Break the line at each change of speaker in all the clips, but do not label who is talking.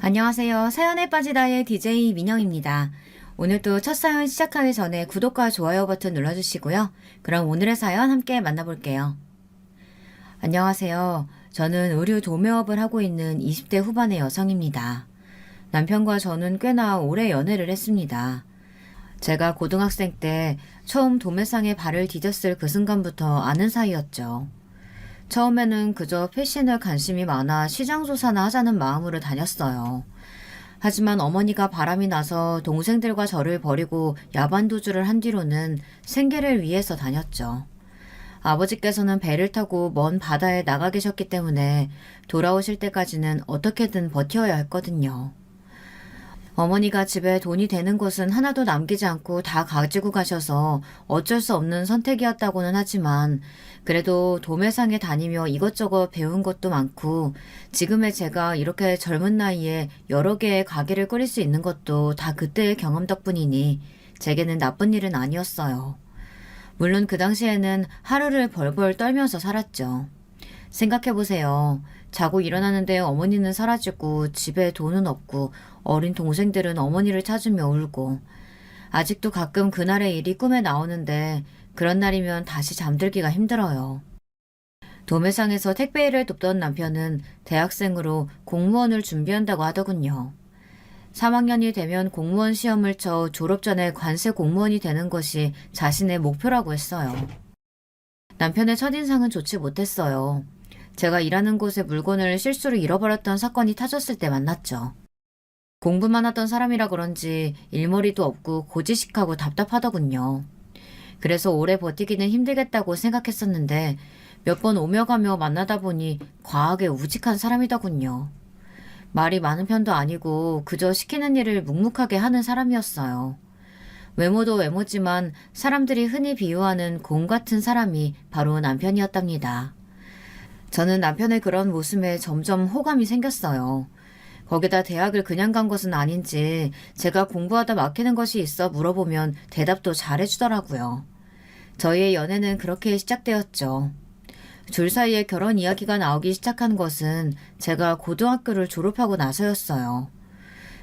안녕하세요. 사연에 빠지다의 DJ 민영입니다. 오늘도 첫 사연 시작하기 전에 구독과 좋아요 버튼 눌러주시고요. 그럼 오늘의 사연 함께 만나볼게요. 안녕하세요. 저는 의류 도매업을 하고 있는 20대 후반의 여성입니다. 남편과 저는 꽤나 오래 연애를 했습니다. 제가 고등학생 때 처음 도매상에 발을 디뎠을 그 순간부터 아는 사이였죠. 처음에는 그저 패션에 관심이 많아 시장 조사나 하자는 마음으로 다녔어요. 하지만 어머니가 바람이 나서 동생들과 저를 버리고 야반도주를 한 뒤로는 생계를 위해서 다녔죠. 아버지께서는 배를 타고 먼 바다에 나가 계셨기 때문에 돌아오실 때까지는 어떻게든 버텨야 했거든요. 어머니가 집에 돈이 되는 것은 하나도 남기지 않고 다 가지고 가셔서 어쩔 수 없는 선택이었다고는 하지만 그래도 도매상에 다니며 이것저것 배운 것도 많고 지금의 제가 이렇게 젊은 나이에 여러 개의 가게를 꾸릴 수 있는 것도 다 그때의 경험 덕분이니 제게는 나쁜 일은 아니었어요. 물론 그 당시에는 하루를 벌벌 떨면서 살았죠. 생각해보세요. 자고 일어나는데 어머니는 사라지고 집에 돈은 없고 어린 동생들은 어머니를 찾으며 울고 아직도 가끔 그날의 일이 꿈에 나오는데 그런 날이면 다시 잠들기가 힘들어요. 도매상에서 택배 일을 돕던 남편은 대학생으로 공무원을 준비한다고 하더군요. 3학년이 되면 공무원 시험을 쳐 졸업 전에 관세 공무원이 되는 것이 자신의 목표라고 했어요. 남편의 첫인상은 좋지 못했어요. 제가 일하는 곳에 물건을 실수로 잃어버렸던 사건이 터졌을 때 만났죠. 공부만 하던 사람이라 그런지 일머리도 없고 고지식하고 답답하더군요. 그래서 오래 버티기는 힘들겠다고 생각했었는데 몇 번 오며 가며 만나다 보니 과하게 우직한 사람이더군요. 말이 많은 편도 아니고 그저 시키는 일을 묵묵하게 하는 사람이었어요. 외모도 외모지만 사람들이 흔히 비유하는 곰 같은 사람이 바로 남편이었답니다. 저는 남편의 그런 모습에 점점 호감이 생겼어요. 거기다 대학을 그냥 간 것은 아닌지 제가 공부하다 막히는 것이 있어 물어보면 대답도 잘해주더라고요. 저희의 연애는 그렇게 시작되었죠. 둘 사이에 결혼 이야기가 나오기 시작한 것은 제가 고등학교를 졸업하고 나서였어요.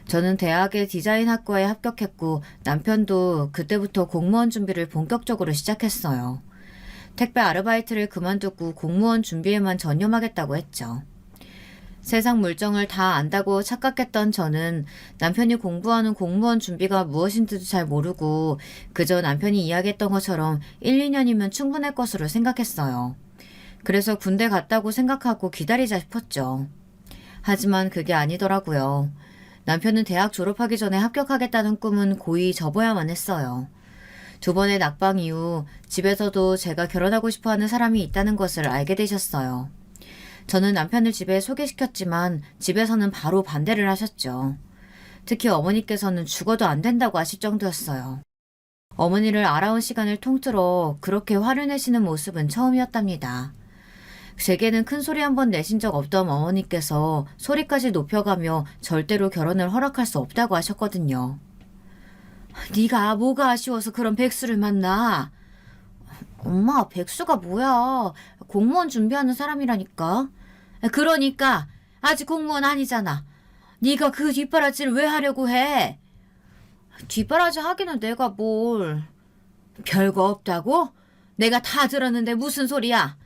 저는 대학의 디자인학과에 합격했고 남편도 그때부터 공무원 준비를 본격적으로 시작했어요. 택배 아르바이트를 그만두고 공무원 준비에만 전념하겠다고 했죠. 세상 물정을 다 안다고 착각했던 저는 남편이 공부하는 공무원 준비가 무엇인지도 잘 모르고 그저 남편이 이야기했던 것처럼 1, 2년이면 충분할 것으로 생각했어요. 그래서 군대 갔다고 생각하고 기다리자 싶었죠. 하지만 그게 아니더라고요. 남편은 대학 졸업하기 전에 합격하겠다는 꿈은 고이 접어야만 했어요. 두 번의 낙방 이후 집에서도 제가 결혼하고 싶어하는 사람이 있다는 것을 알게 되셨어요. 저는 남편을 집에 소개시켰지만 집에서는 바로 반대를 하셨죠. 특히 어머니께서는 죽어도 안 된다고 하실 정도였어요. 어머니를 알아온 시간을 통틀어 그렇게 화를 내시는 모습은 처음이었답니다. 제게는 큰 소리 한 번 내신 적 없던 어머니께서 소리까지 높여가며 절대로 결혼을 허락할 수 없다고 하셨거든요. 네가 뭐가 아쉬워서 그런 백수를 만나? 엄마, 백수가 뭐야? 공무원 준비하는 사람이라니까. 그러니까 아직 공무원 아니잖아. 네가 그 뒷바라지를 왜 하려고 해? 뒷바라지 하기는 내가 뭘. 별거 없다고? 내가 다 들었는데 무슨 소리야?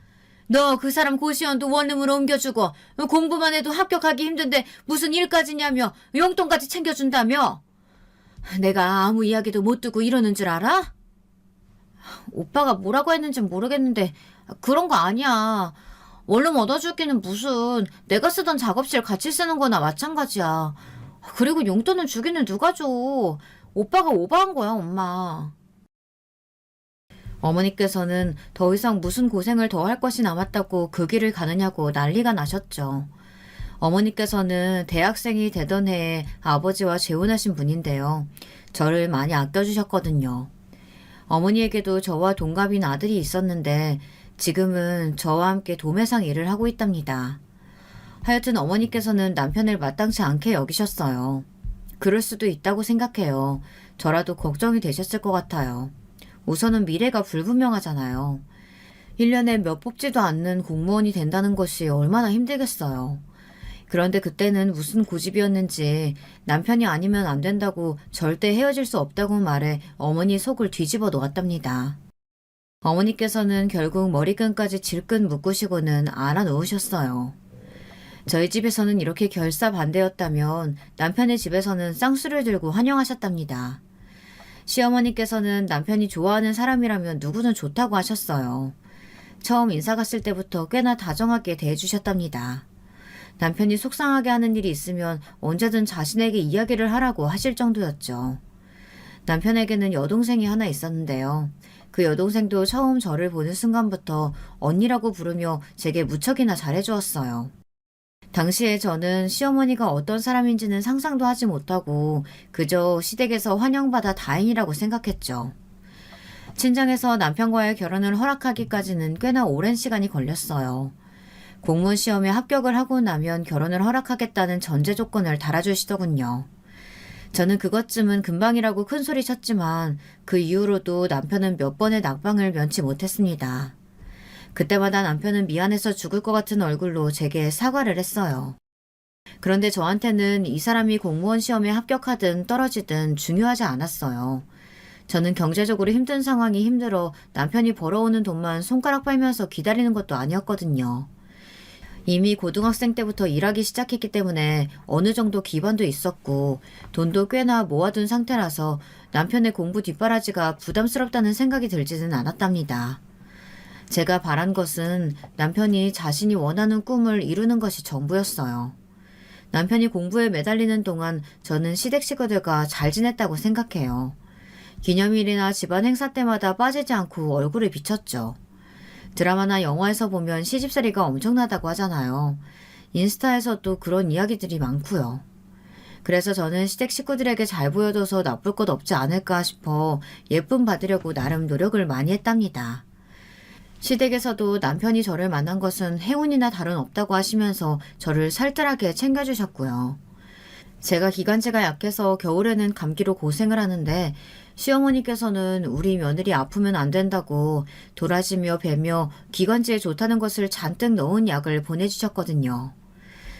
너 그 사람 고시원도 원룸으로 옮겨주고 공부만 해도 합격하기 힘든데 무슨 일까지냐며 용돈까지 챙겨준다며? 내가 아무 이야기도 못 듣고 이러는 줄 알아? 오빠가 뭐라고 했는지 모르겠는데 그런 거 아니야. 원룸 얻어주기는 무슨 내가 쓰던 작업실 같이 쓰는 거나 마찬가지야. 그리고 용돈은 주기는 누가 줘. 오빠가 오버한 거야, 엄마. 어머니께서는 더 이상 무슨 고생을 더 할 것이 남았다고 그 길을 가느냐고 난리가 나셨죠. 어머니께서는 대학생이 되던 해에 아버지와 재혼하신 분인데요. 저를 많이 아껴주셨거든요. 어머니에게도 저와 동갑인 아들이 있었는데 지금은 저와 함께 도매상 일을 하고 있답니다. 하여튼 어머니께서는 남편을 마땅치 않게 여기셨어요. 그럴 수도 있다고 생각해요. 저라도 걱정이 되셨을 것 같아요. 우선은 미래가 불분명하잖아요. 1년에 몇 뽑지도 않는 공무원이 된다는 것이 얼마나 힘들겠어요. 그런데 그때는 무슨 고집이었는지 남편이 아니면 안 된다고 절대 헤어질 수 없다고 말해 어머니 속을 뒤집어 놓았답니다. 어머니께서는 결국 머리끈까지 질끈 묶으시고는 알아놓으셨어요. 저희 집에서는 이렇게 결사반대였다면 남편의 집에서는 쌍수를 들고 환영하셨답니다. 시어머니께서는 남편이 좋아하는 사람이라면 누구든 좋다고 하셨어요. 처음 인사 갔을 때부터 꽤나 다정하게 대해주셨답니다. 남편이 속상하게 하는 일이 있으면 언제든 자신에게 이야기를 하라고 하실 정도였죠. 남편에게는 여동생이 하나 있었는데요. 그 여동생도 처음 저를 보는 순간부터 언니라고 부르며 제게 무척이나 잘해주었어요. 당시에 저는 시어머니가 어떤 사람인지는 상상도 하지 못하고 그저 시댁에서 환영받아 다행이라고 생각했죠. 친정에서 남편과의 결혼을 허락하기까지는 꽤나 오랜 시간이 걸렸어요. 공무원 시험에 합격을 하고 나면 결혼을 허락하겠다는 전제 조건을 달아주시더군요. 저는 그것쯤은 금방이라고 큰 소리 쳤지만 그 이후로도 남편은 몇 번의 낙방을 면치 못했습니다. 그때마다 남편은 미안해서 죽을 것 같은 얼굴로 제게 사과를 했어요. 그런데 저한테는 이 사람이 공무원 시험에 합격하든 떨어지든 중요하지 않았어요. 저는 경제적으로 힘든 상황이 힘들어 남편이 벌어오는 돈만 손가락 빨면서 기다리는 것도 아니었거든요. 이미 고등학생 때부터 일하기 시작했기 때문에 어느 정도 기반도 있었고 돈도 꽤나 모아둔 상태라서 남편의 공부 뒷바라지가 부담스럽다는 생각이 들지는 않았답니다. 제가 바란 것은 남편이 자신이 원하는 꿈을 이루는 것이 전부였어요. 남편이 공부에 매달리는 동안 저는 시댁 식구들과 잘 지냈다고 생각해요. 기념일이나 집안 행사 때마다 빠지지 않고 얼굴을 비쳤죠. 드라마나 영화에서 보면 시집살이가 엄청나다고 하잖아요. 인스타에서도 그런 이야기들이 많고요. 그래서 저는 시댁 식구들에게 잘 보여줘서 나쁠 것 없지 않을까 싶어 예쁨 받으려고 나름 노력을 많이 했답니다. 시댁에서도 남편이 저를 만난 것은 행운이나 다름없다고 하시면서 저를 살뜰하게 챙겨주셨고요. 제가 기관지가 약해서 겨울에는 감기로 고생을 하는데 시어머니께서는 우리 며느리 아프면 안 된다고 도라지며 배며 기관지에 좋다는 것을 잔뜩 넣은 약을 보내주셨거든요.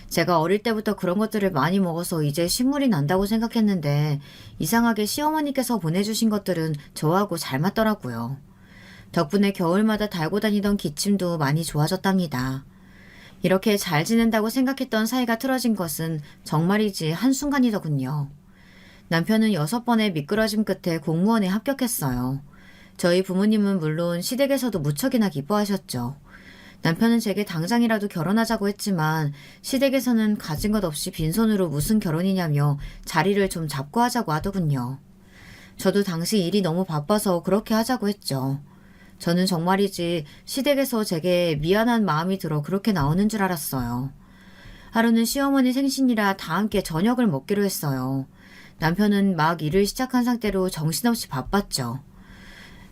제가 어릴 때부터 그런 것들을 많이 먹어서 이제 신물이 난다고 생각했는데 이상하게 시어머니께서 보내주신 것들은 저하고 잘 맞더라고요. 덕분에 겨울마다 달고 다니던 기침도 많이 좋아졌답니다. 이렇게 잘 지낸다고 생각했던 사이가 틀어진 것은 정말이지 한순간이더군요. 남편은 6번의 미끄러짐 끝에 공무원에 합격했어요. 저희 부모님은 물론 시댁에서도 무척이나 기뻐하셨죠. 남편은 제게 당장이라도 결혼하자고 했지만 시댁에서는 가진 것 없이 빈손으로 무슨 결혼이냐며 자리를 좀 잡고 하자고 하더군요. 저도 당시 일이 너무 바빠서 그렇게 하자고 했죠. 저는 정말이지 시댁에서 제게 미안한 마음이 들어 그렇게 나오는 줄 알았어요. 하루는 시어머니 생신이라 다 함께 저녁을 먹기로 했어요. 남편은 막 일을 시작한 상태로 정신없이 바빴죠.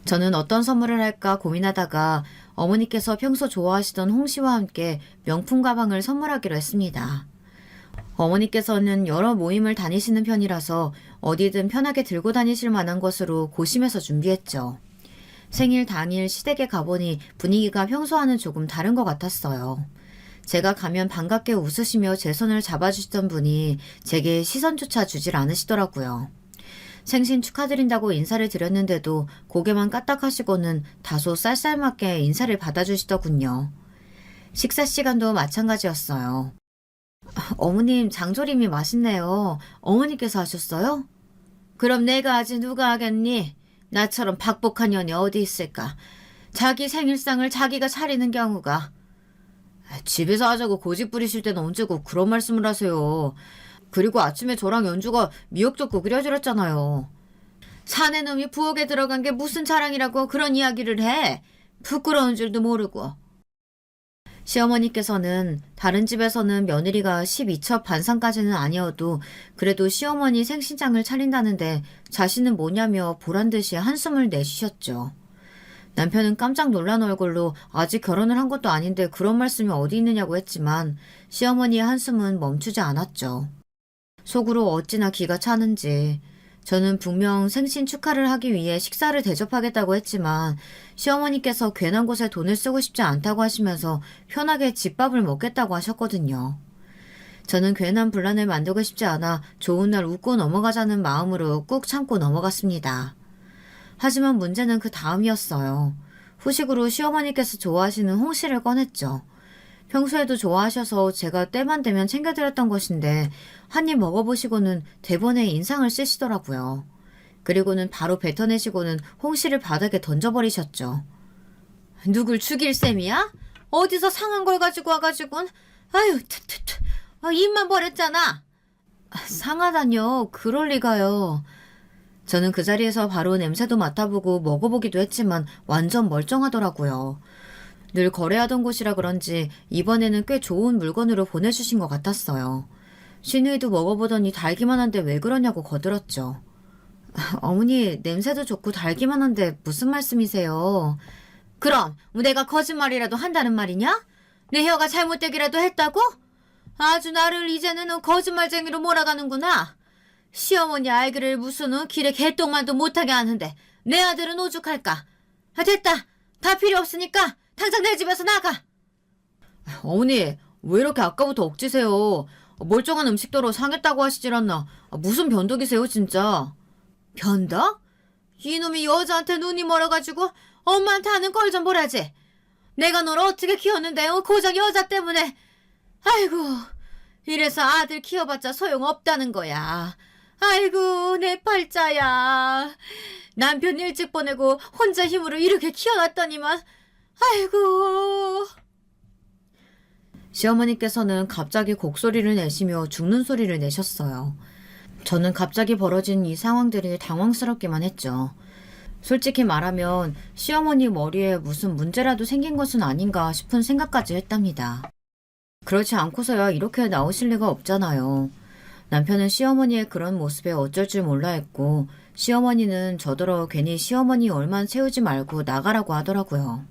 저는 어떤 선물을 할까 고민하다가 어머니께서 평소 좋아하시던 홍시와 함께 명품 가방을 선물하기로 했습니다. 어머니께서는 여러 모임을 다니시는 편이라서 어디든 편하게 들고 다니실 만한 것으로 고심해서 준비했죠. 생일 당일 시댁에 가보니 분위기가 평소와는 조금 다른 것 같았어요. 제가 가면 반갑게 웃으시며 제 손을 잡아주시던 분이 제게 시선조차 주질 않으시더라고요. 생신 축하드린다고 인사를 드렸는데도 고개만 까딱하시고는 다소 쌀쌀맞게 인사를 받아주시더군요. 식사 시간도 마찬가지였어요. 어머님 장조림이 맛있네요. 어머니께서 하셨어요? 그럼 내가 하지 누가 하겠니? 나처럼 박복한 년이 어디 있을까? 자기 생일상을 자기가 차리는 경우가. 집에서 하자고 고집 부리실 때는 언제고 그런 말씀을 하세요. 그리고 아침에 저랑 연주가 미역젓국 끓여드렸잖아요. 사내 놈이 부엌에 들어간 게 무슨 자랑이라고 그런 이야기를 해. 부끄러운 줄도 모르고. 시어머니께서는 다른 집에서는 며느리가 12첩 반상까지는 아니어도 그래도 시어머니 생신장을 차린다는데 자신은 뭐냐며 보란듯이 한숨을 내쉬셨죠. 남편은 깜짝 놀란 얼굴로 아직 결혼을 한 것도 아닌데 그런 말씀이 어디 있느냐고 했지만 시어머니의 한숨은 멈추지 않았죠. 속으로 어찌나 기가 차는지. 저는 분명 생신 축하를 하기 위해 식사를 대접하겠다고 했지만 시어머니께서 괜한 곳에 돈을 쓰고 싶지 않다고 하시면서 편하게 집밥을 먹겠다고 하셨거든요. 저는 괜한 분란을 만들고 싶지 않아 좋은 날 웃고 넘어가자는 마음으로 꾹 참고 넘어갔습니다. 하지만 문제는 그 다음이었어요. 후식으로 시어머니께서 좋아하시는 홍시를 꺼냈죠. 평소에도 좋아하셔서 제가 때만 되면 챙겨드렸던 것인데 한 입 먹어보시고는 대본에 인상을 쓰시더라고요. 그리고는 바로 뱉어내시고는 홍시를 바닥에 던져버리셨죠. 누굴 죽일 셈이야? 어디서 상한 걸 가지고 와가지고는 아유 투투투 입만 버렸잖아. 상하다뇨. 그럴 리가요. 저는 그 자리에서 바로 냄새도 맡아보고 먹어보기도 했지만 완전 멀쩡하더라고요. 늘 거래하던 곳이라 그런지 이번에는 꽤 좋은 물건으로 보내주신 것 같았어요. 시누이도 먹어보더니 달기만 한데 왜 그러냐고 거들었죠. 어머니 냄새도 좋고 달기만 한데 무슨 말씀이세요? 그럼 내가 거짓말이라도 한다는 말이냐? 내 혀가 잘못되기라도 했다고? 아주 나를 이제는 거짓말쟁이로 몰아가는구나. 시어머니 알기를 무슨 길에 개똥만도 못하게 하는데 내 아들은 오죽할까? 됐다. 다 필요 없으니까 당장 내 집에서 나가. 어머니 왜 이렇게 아까부터 억지세요? 멀쩡한 음식도로 상했다고 하시질 않나. 무슨 변덕이세요 진짜. 변덕? 이놈이 여자한테 눈이 멀어가지고 엄마한테 하는 걸 좀 보라지. 내가 널 어떻게 키웠는데 고작 여자 때문에. 아이고 이래서 아들 키워봤자 소용없다는 거야. 아이고 내 팔자야. 남편 일찍 보내고 혼자 힘으로 이렇게 키워놨더니만. 아이고. 시어머니께서는 갑자기 곡소리를 내시며 죽는 소리를 내셨어요. 저는 갑자기 벌어진 이 상황들이 당황스럽기만 했죠. 솔직히 말하면 시어머니 머리에 무슨 문제라도 생긴 것은 아닌가 싶은 생각까지 했답니다. 그렇지 않고서야 이렇게 나오실 리가 없잖아요. 남편은 시어머니의 그런 모습에 어쩔 줄 몰라 했고 시어머니는 저더러 괜히 시어머니 얼만 세우지 말고 나가라고 하더라고요.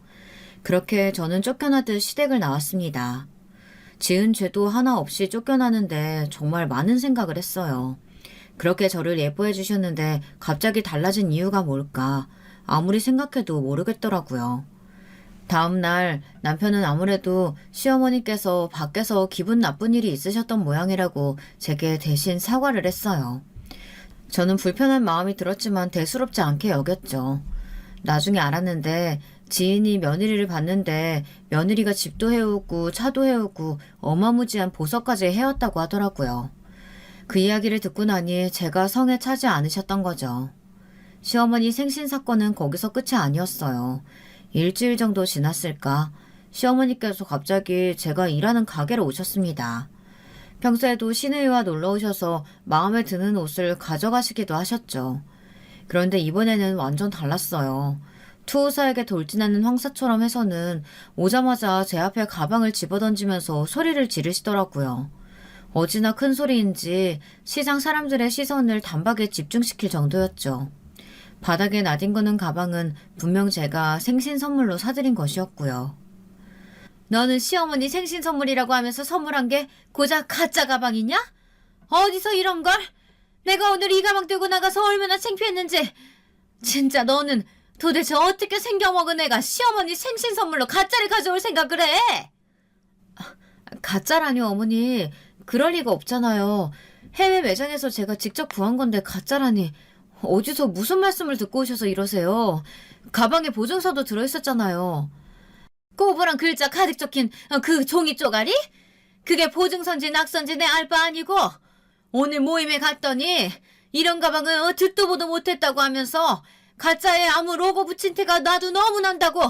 그렇게 저는 쫓겨나듯 시댁을 나왔습니다. 지은 죄도 하나 없이 쫓겨나는데 정말 많은 생각을 했어요. 그렇게 저를 예뻐해 주셨는데 갑자기 달라진 이유가 뭘까? 아무리 생각해도 모르겠더라고요. 다음 날 남편은 아무래도 시어머니께서 밖에서 기분 나쁜 일이 있으셨던 모양이라고 제게 대신 사과를 했어요. 저는 불편한 마음이 들었지만 대수롭지 않게 여겼죠. 나중에 알았는데 지인이 며느리를 봤는데 며느리가 집도 해오고 차도 해오고 어마무지한 보석까지 해왔다고 하더라고요. 그 이야기를 듣고 나니 제가 성에 차지 않으셨던 거죠. 시어머니 생신 사건은 거기서 끝이 아니었어요. 일주일 정도 지났을까 시어머니께서 갑자기 제가 일하는 가게로 오셨습니다. 평소에도 시누이와 놀러 오셔서 마음에 드는 옷을 가져가시기도 하셨죠. 그런데 이번에는 완전 달랐어요. 투우사에게 돌진하는 황사처럼 해서는 오자마자 제 앞에 가방을 집어던지면서 소리를 지르시더라고요. 어찌나 큰 소리인지 시장 사람들의 시선을 단박에 집중시킬 정도였죠. 바닥에 나뒹구는 가방은 분명 제가 생신 선물로 사드린 것이었고요. 너는 시어머니 생신 선물이라고 하면서 선물한 게 고작 가짜 가방이냐? 어디서 이런 걸? 내가 오늘 이 가방 들고 나가서 얼마나 창피했는지. 진짜 너는 도대체 어떻게 생겨먹은 애가 시어머니 생신 선물로 가짜를 가져올 생각을 해? 가짜라뇨 어머니. 그럴 리가 없잖아요. 해외 매장에서 제가 직접 구한 건데 가짜라니. 어디서 무슨 말씀을 듣고 오셔서 이러세요. 가방에 보증서도 들어있었잖아요. 꼬부랑 글자 가득 적힌 그 종이 쪼가리? 그게 보증서인지 낙서인지 내 알 바 아니고 오늘 모임에 갔더니 이런 가방은 듣도 보도 못했다고 하면서 가짜에 아무 로고 붙인 티가 나도 너무 난다고.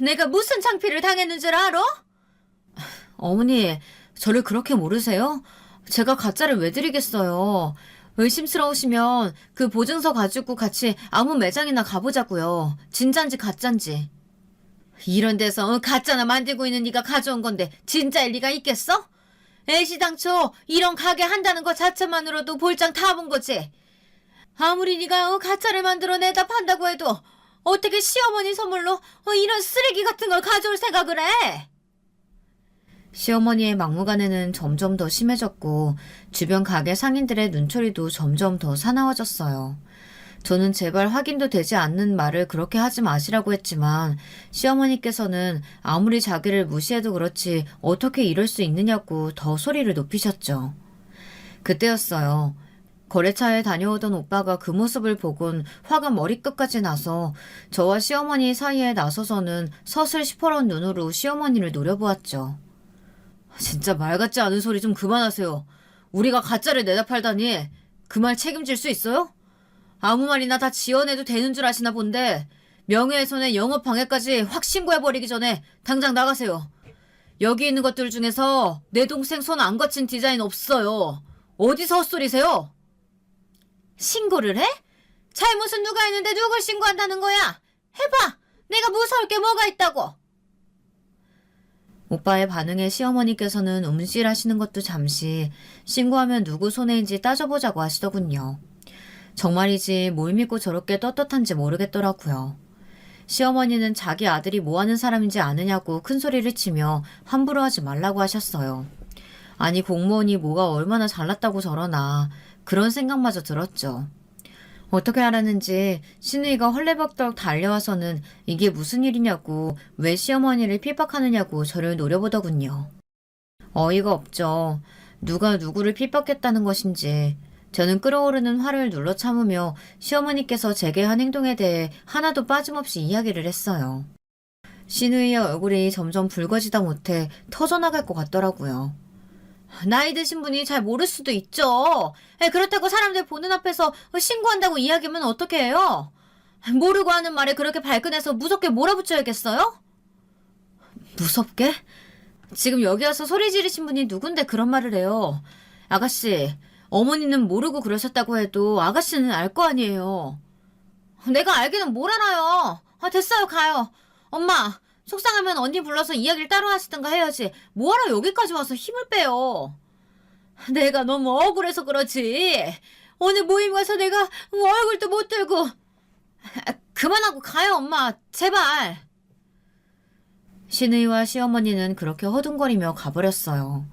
내가 무슨 창피를 당했는 줄 알아? 어머니 저를 그렇게 모르세요? 제가 가짜를 왜 드리겠어요. 의심스러우시면 그 보증서 가지고 같이 아무 매장이나 가보자고요. 진짠지 가짠지. 이런 데서 가짜나 만들고 있는 네가 가져온 건데 진짜일 리가 있겠어? 애시당초 이런 가게 한다는 것 자체만으로도 볼장 다 본 거지. 아무리 네가 가짜를 만들어내다 판다고 해도 어떻게 시어머니 선물로 이런 쓰레기 같은 걸 가져올 생각을 해? 시어머니의 막무가내는 점점 더 심해졌고 주변 가게 상인들의 눈초리도 점점 더 사나워졌어요. 저는 제발 확인도 되지 않는 말을 그렇게 하지 마시라고 했지만 시어머니께서는 아무리 자기를 무시해도 그렇지 어떻게 이럴 수 있느냐고 더 소리를 높이셨죠. 그때였어요. 거래처에 다녀오던 오빠가 그 모습을 보곤 화가 머리끝까지 나서 저와 시어머니 사이에 나서서는 서슬 시퍼런 눈으로 시어머니를 노려보았죠. 진짜 말 같지 않은 소리 좀 그만하세요. 우리가 가짜를 내다 팔다니 그 말 책임질 수 있어요? 아무 말이나 다 지어내도 되는 줄 아시나 본데 명예훼손에 영업방해까지 확 신고해버리기 전에 당장 나가세요. 여기 있는 것들 중에서 내 동생 손 안 거친 디자인 없어요. 어디서 헛소리세요? 신고를 해? 잘못은 누가 했는데 누굴 신고한다는 거야? 해봐! 내가 무서울 게 뭐가 있다고! 오빠의 반응에 시어머니께서는 움찔하시는 것도 잠시 신고하면 누구 손해인지 따져보자고 하시더군요. 정말이지 뭘 믿고 저렇게 떳떳한지 모르겠더라고요. 시어머니는 자기 아들이 뭐하는 사람인지 아느냐고 큰소리를 치며 함부로 하지 말라고 하셨어요. 아니 공무원이 뭐가 얼마나 잘났다고 저러나 그런 생각마저 들었죠. 어떻게 알았는지 시누이가 헐레벅떡 달려와서는 이게 무슨 일이냐고 왜 시어머니를 핍박하느냐고 저를 노려보더군요. 어이가 없죠. 누가 누구를 핍박했다는 것인지. 저는 끓어오르는 화를 눌러 참으며 시어머니께서 제게 한 행동에 대해 하나도 빠짐없이 이야기를 했어요. 시누이의 얼굴이 점점 붉어지다 못해 터져나갈 것 같더라고요. 나이 드신 분이 잘 모를 수도 있죠. 그렇다고 사람들 보는 앞에서 신고한다고 이야기하면 어떻게 해요? 모르고 하는 말에 그렇게 발끈해서 무섭게 몰아붙여야겠어요? 무섭게? 지금 여기 와서 소리 지르신 분이 누군데 그런 말을 해요. 아가씨, 어머니는 모르고 그러셨다고 해도 아가씨는 알 거 아니에요. 내가 알기는 뭘 알아요. 됐어요, 가요. 엄마, 속상하면 언니 불러서 이야기를 따로 하시든가 해야지. 뭐하러 여기까지 와서 힘을 빼요. 내가 너무 억울해서 그렇지. 오늘 모임 가서 내가 얼굴도 못 들고. 그만하고 가요, 엄마. 제발. 시누이와 시어머니는 그렇게 허둥거리며 가버렸어요.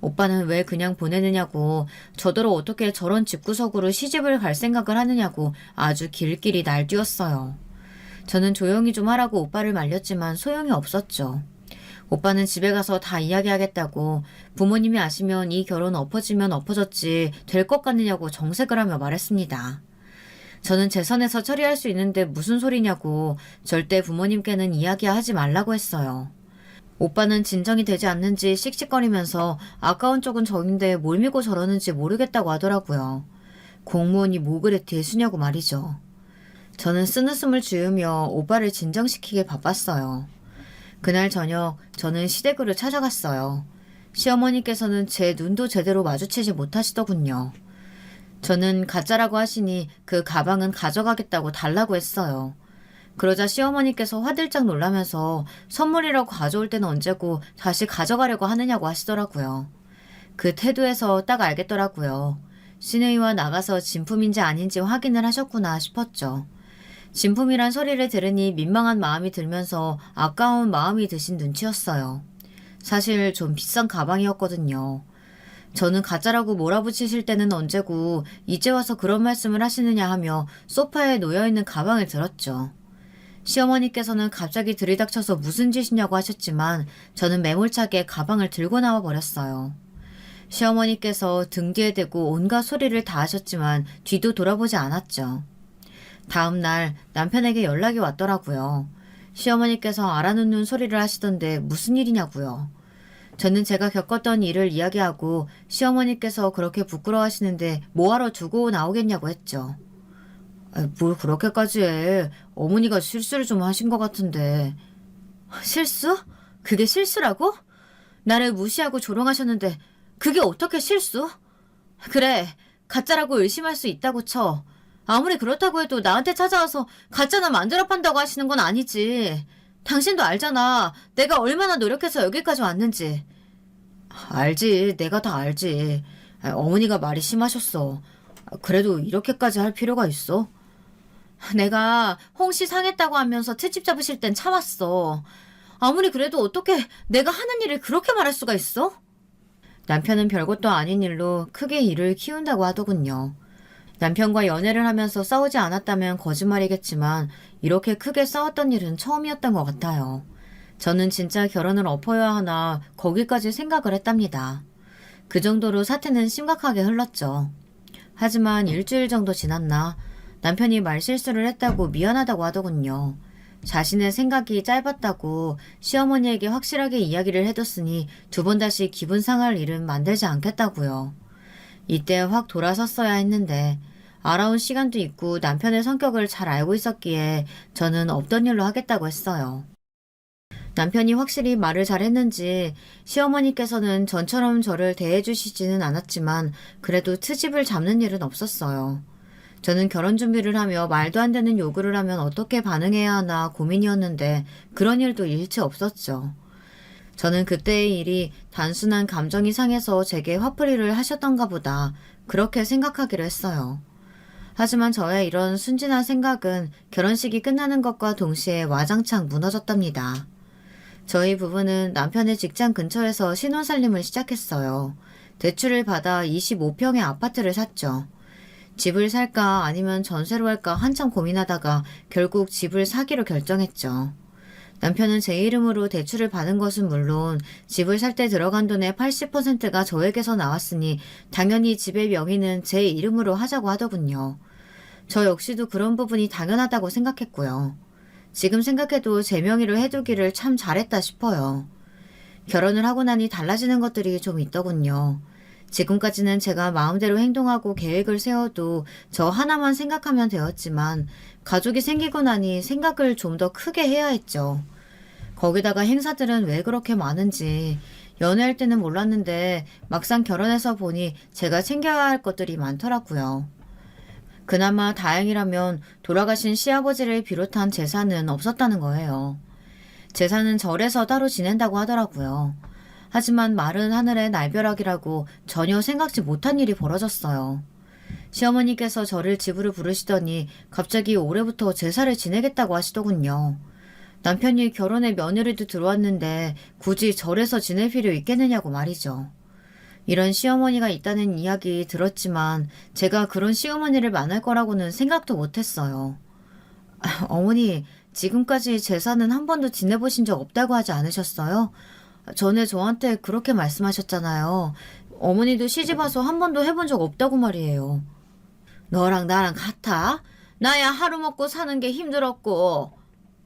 오빠는 왜 그냥 보내느냐고 저더러 어떻게 저런 집구석으로 시집을 갈 생각을 하느냐고 아주 길길이 날뛰었어요. 저는 조용히 좀 하라고 오빠를 말렸지만 소용이 없었죠. 오빠는 집에 가서 다 이야기하겠다고 부모님이 아시면 이 결혼 엎어지면 엎어졌지 될 것 같느냐고 정색을 하며 말했습니다. 저는 제 선에서 처리할 수 있는데 무슨 소리냐고 절대 부모님께는 이야기하지 말라고 했어요. 오빠는 진정이 되지 않는지 씩씩거리면서 아까운 쪽은 저인데 뭘 믿고 저러는지 모르겠다고 하더라고요. 공무원이 뭐 그래 대수냐고 말이죠. 저는 쓴웃음을 지으며 오빠를 진정시키길 바빴어요. 그날 저녁 저는 시댁으로 찾아갔어요. 시어머니께서는 제 눈도 제대로 마주치지 못하시더군요. 저는 가짜라고 하시니 그 가방은 가져가겠다고 달라고 했어요. 그러자 시어머니께서 화들짝 놀라면서 선물이라고 가져올 때는 언제고 다시 가져가려고 하느냐고 하시더라고요. 그 태도에서 딱 알겠더라고요. 시누이와 나가서 진품인지 아닌지 확인을 하셨구나 싶었죠. 진품이란 소리를 들으니 민망한 마음이 들면서 아까운 마음이 드신 눈치였어요. 사실 좀 비싼 가방이었거든요. 저는 가짜라고 몰아붙이실 때는 언제고 이제 와서 그런 말씀을 하시느냐 하며 소파에 놓여있는 가방을 들었죠. 시어머니께서는 갑자기 들이닥쳐서 무슨 짓이냐고 하셨지만 저는 매몰차게 가방을 들고 나와 버렸어요. 시어머니께서 등 뒤에 대고 온갖 소리를 다 하셨지만 뒤도 돌아보지 않았죠. 다음 날 남편에게 연락이 왔더라고요. 시어머니께서 알아놓는 소리를 하시던데 무슨 일이냐고요. 저는 제가 겪었던 일을 이야기하고 시어머니께서 그렇게 부끄러워하시는데 뭐하러 두고 나오겠냐고 했죠. 뭘 그렇게까지 해. 어머니가 실수를 좀 하신 것 같은데. 실수? 그게 실수라고? 나를 무시하고 조롱하셨는데 그게 어떻게 실수? 그래, 가짜라고 의심할 수 있다고 쳐. 아무리 그렇다고 해도 나한테 찾아와서 가짜나 만들어 판다고 하시는 건 아니지. 당신도 알잖아. 내가 얼마나 노력해서 여기까지 왔는지. 알지. 내가 다 알지. 어머니가 말이 심하셨어. 그래도 이렇게까지 할 필요가 있어? 내가 홍씨 상했다고 하면서 트집 잡으실 땐 참았어. 아무리 그래도 어떻게 내가 하는 일을 그렇게 말할 수가 있어? 남편은 별것도 아닌 일로 크게 일을 키운다고 하더군요. 남편과 연애를 하면서 싸우지 않았다면 거짓말이겠지만 이렇게 크게 싸웠던 일은 처음이었던 것 같아요. 저는 진짜 결혼을 엎어야 하나 거기까지 생각을 했답니다. 그 정도로 사태는 심각하게 흘렀죠. 하지만 일주일 정도 지났나 남편이 말실수를 했다고 미안하다고 하더군요. 자신의 생각이 짧았다고 시어머니에게 확실하게 이야기를 해뒀으니 두 번 다시 기분 상할 일은 만들지 않겠다고요. 이때 확 돌아섰어야 했는데 알아온 시간도 있고 남편의 성격을 잘 알고 있었기에 저는 없던 일로 하겠다고 했어요. 남편이 확실히 말을 잘했는지 시어머니께서는 전처럼 저를 대해주시지는 않았지만 그래도 트집을 잡는 일은 없었어요. 저는 결혼 준비를 하며 말도 안 되는 요구를 하면 어떻게 반응해야 하나 고민이었는데 그런 일도 일체 없었죠. 저는 그때의 일이 단순한 감정이 상해서 제게 화풀이를 하셨던가 보다 그렇게 생각하기로 했어요. 하지만 저의 이런 순진한 생각은 결혼식이 끝나는 것과 동시에 와장창 무너졌답니다. 저희 부부는 남편의 직장 근처에서 신혼살림을 시작했어요. 대출을 받아 25평의 아파트를 샀죠. 집을 살까 아니면 전세로 할까 한참 고민하다가 결국 집을 사기로 결정했죠. 남편은 제 이름으로 대출을 받은 것은 물론 집을 살 때 들어간 돈의 80%가 저에게서 나왔으니 당연히 집의 명의는 제 이름으로 하자고 하더군요. 저 역시도 그런 부분이 당연하다고 생각했고요. 지금 생각해도 제 명의로 해두기를 참 잘했다 싶어요. 결혼을 하고 나니 달라지는 것들이 좀 있더군요. 지금까지는 제가 마음대로 행동하고 계획을 세워도 저 하나만 생각하면 되었지만 가족이 생기고 나니 생각을 좀 더 크게 해야 했죠. 거기다가 행사들은 왜 그렇게 많은지 연애할 때는 몰랐는데 막상 결혼해서 보니 제가 챙겨야 할 것들이 많더라고요. 그나마 다행이라면 돌아가신 시아버지를 비롯한 재산은 없었다는 거예요. 재산은 절에서 따로 지낸다고 하더라고요. 하지만 마른 하늘의 날벼락이라고 전혀 생각지 못한 일이 벌어졌어요. 시어머니께서 저를 집으로 부르시더니 갑자기 올해부터 제사를 지내겠다고 하시더군요. 남편이 결혼에 며느리도 들어왔는데 굳이 절에서 지낼 필요 있겠느냐고 말이죠. 이런 시어머니가 있다는 이야기 들었지만 제가 그런 시어머니를 만날 거라고는 생각도 못했어요. 어머니, 지금까지 제사는 한 번도 지내보신 적 없다고 하지 않으셨어요? 전에 저한테 그렇게 말씀하셨잖아요. 어머니도 시집와서 한 번도 해본 적 없다고 말이에요. 너랑 나랑 같아? 나야 하루 먹고 사는 게 힘들었고.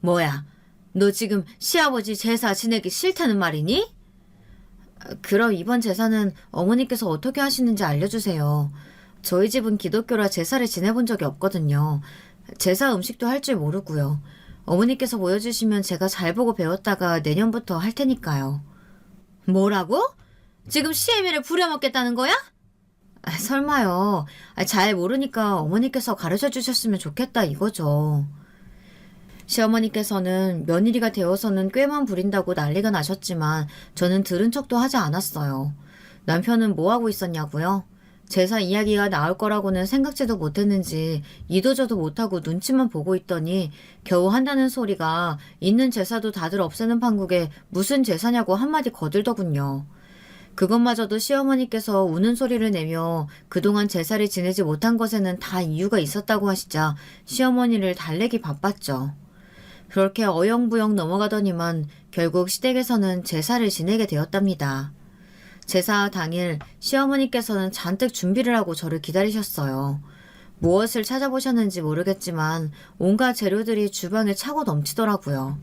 뭐야, 너 지금 시아버지 제사 지내기 싫다는 말이니? 그럼 이번 제사는 어머니께서 어떻게 하시는지 알려주세요. 저희 집은 기독교라 제사를 지내본 적이 없거든요. 제사 음식도 할 줄 모르고요. 어머니께서 보여주시면 제가 잘 보고 배웠다가 내년부터 할 테니까요. 뭐라고? 지금 시애미를 부려먹겠다는 거야? 설마요. 잘 모르니까 어머니께서 가르쳐 주셨으면 좋겠다 이거죠. 시어머니께서는 며느리가 되어서는 꾀만 부린다고 난리가 나셨지만 저는 들은 척도 하지 않았어요. 남편은 뭐하고 있었냐고요? 제사 이야기가 나올 거라고는 생각지도 못했는지 이도저도 못하고 눈치만 보고 있더니 겨우 한다는 소리가 있는 제사도 다들 없애는 판국에 무슨 제사냐고 한마디 거들더군요. 그것마저도 시어머니께서 우는 소리를 내며 그동안 제사를 지내지 못한 것에는 다 이유가 있었다고 하시자 시어머니를 달래기 바빴죠. 그렇게 어영부영 넘어가더니만 결국 시댁에서는 제사를 지내게 되었답니다. 제사 당일 시어머니께서는 잔뜩 준비를 하고 저를 기다리셨어요. 무엇을 찾아보셨는지 모르겠지만 온갖 재료들이 주방에 차고 넘치더라고요.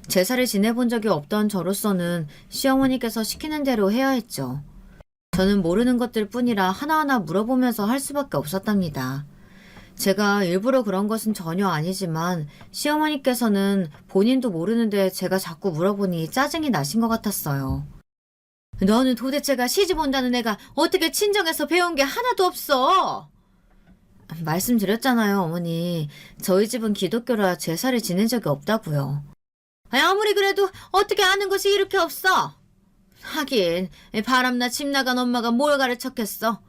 제사를 지내본 적이 없던 저로서는 시어머니께서 시키는 대로 해야 했죠. 저는 모르는 것들 뿐이라 하나하나 물어보면서 할 수밖에 없었답니다. 제가 일부러 그런 것은 전혀 아니지만 시어머니께서는 본인도 모르는데 제가 자꾸 물어보니 짜증이 나신 것 같았어요. 너는 도대체가 시집 온다는 애가 어떻게 친정에서 배운 게 하나도 없어? 말씀드렸잖아요, 어머니. 저희 집은 기독교라 제사를 지낸 적이 없다고요. 아무리 그래도 어떻게 아는 것이 이렇게 없어? 하긴 바람나 집 나간 엄마가 뭘 가르쳤겠어.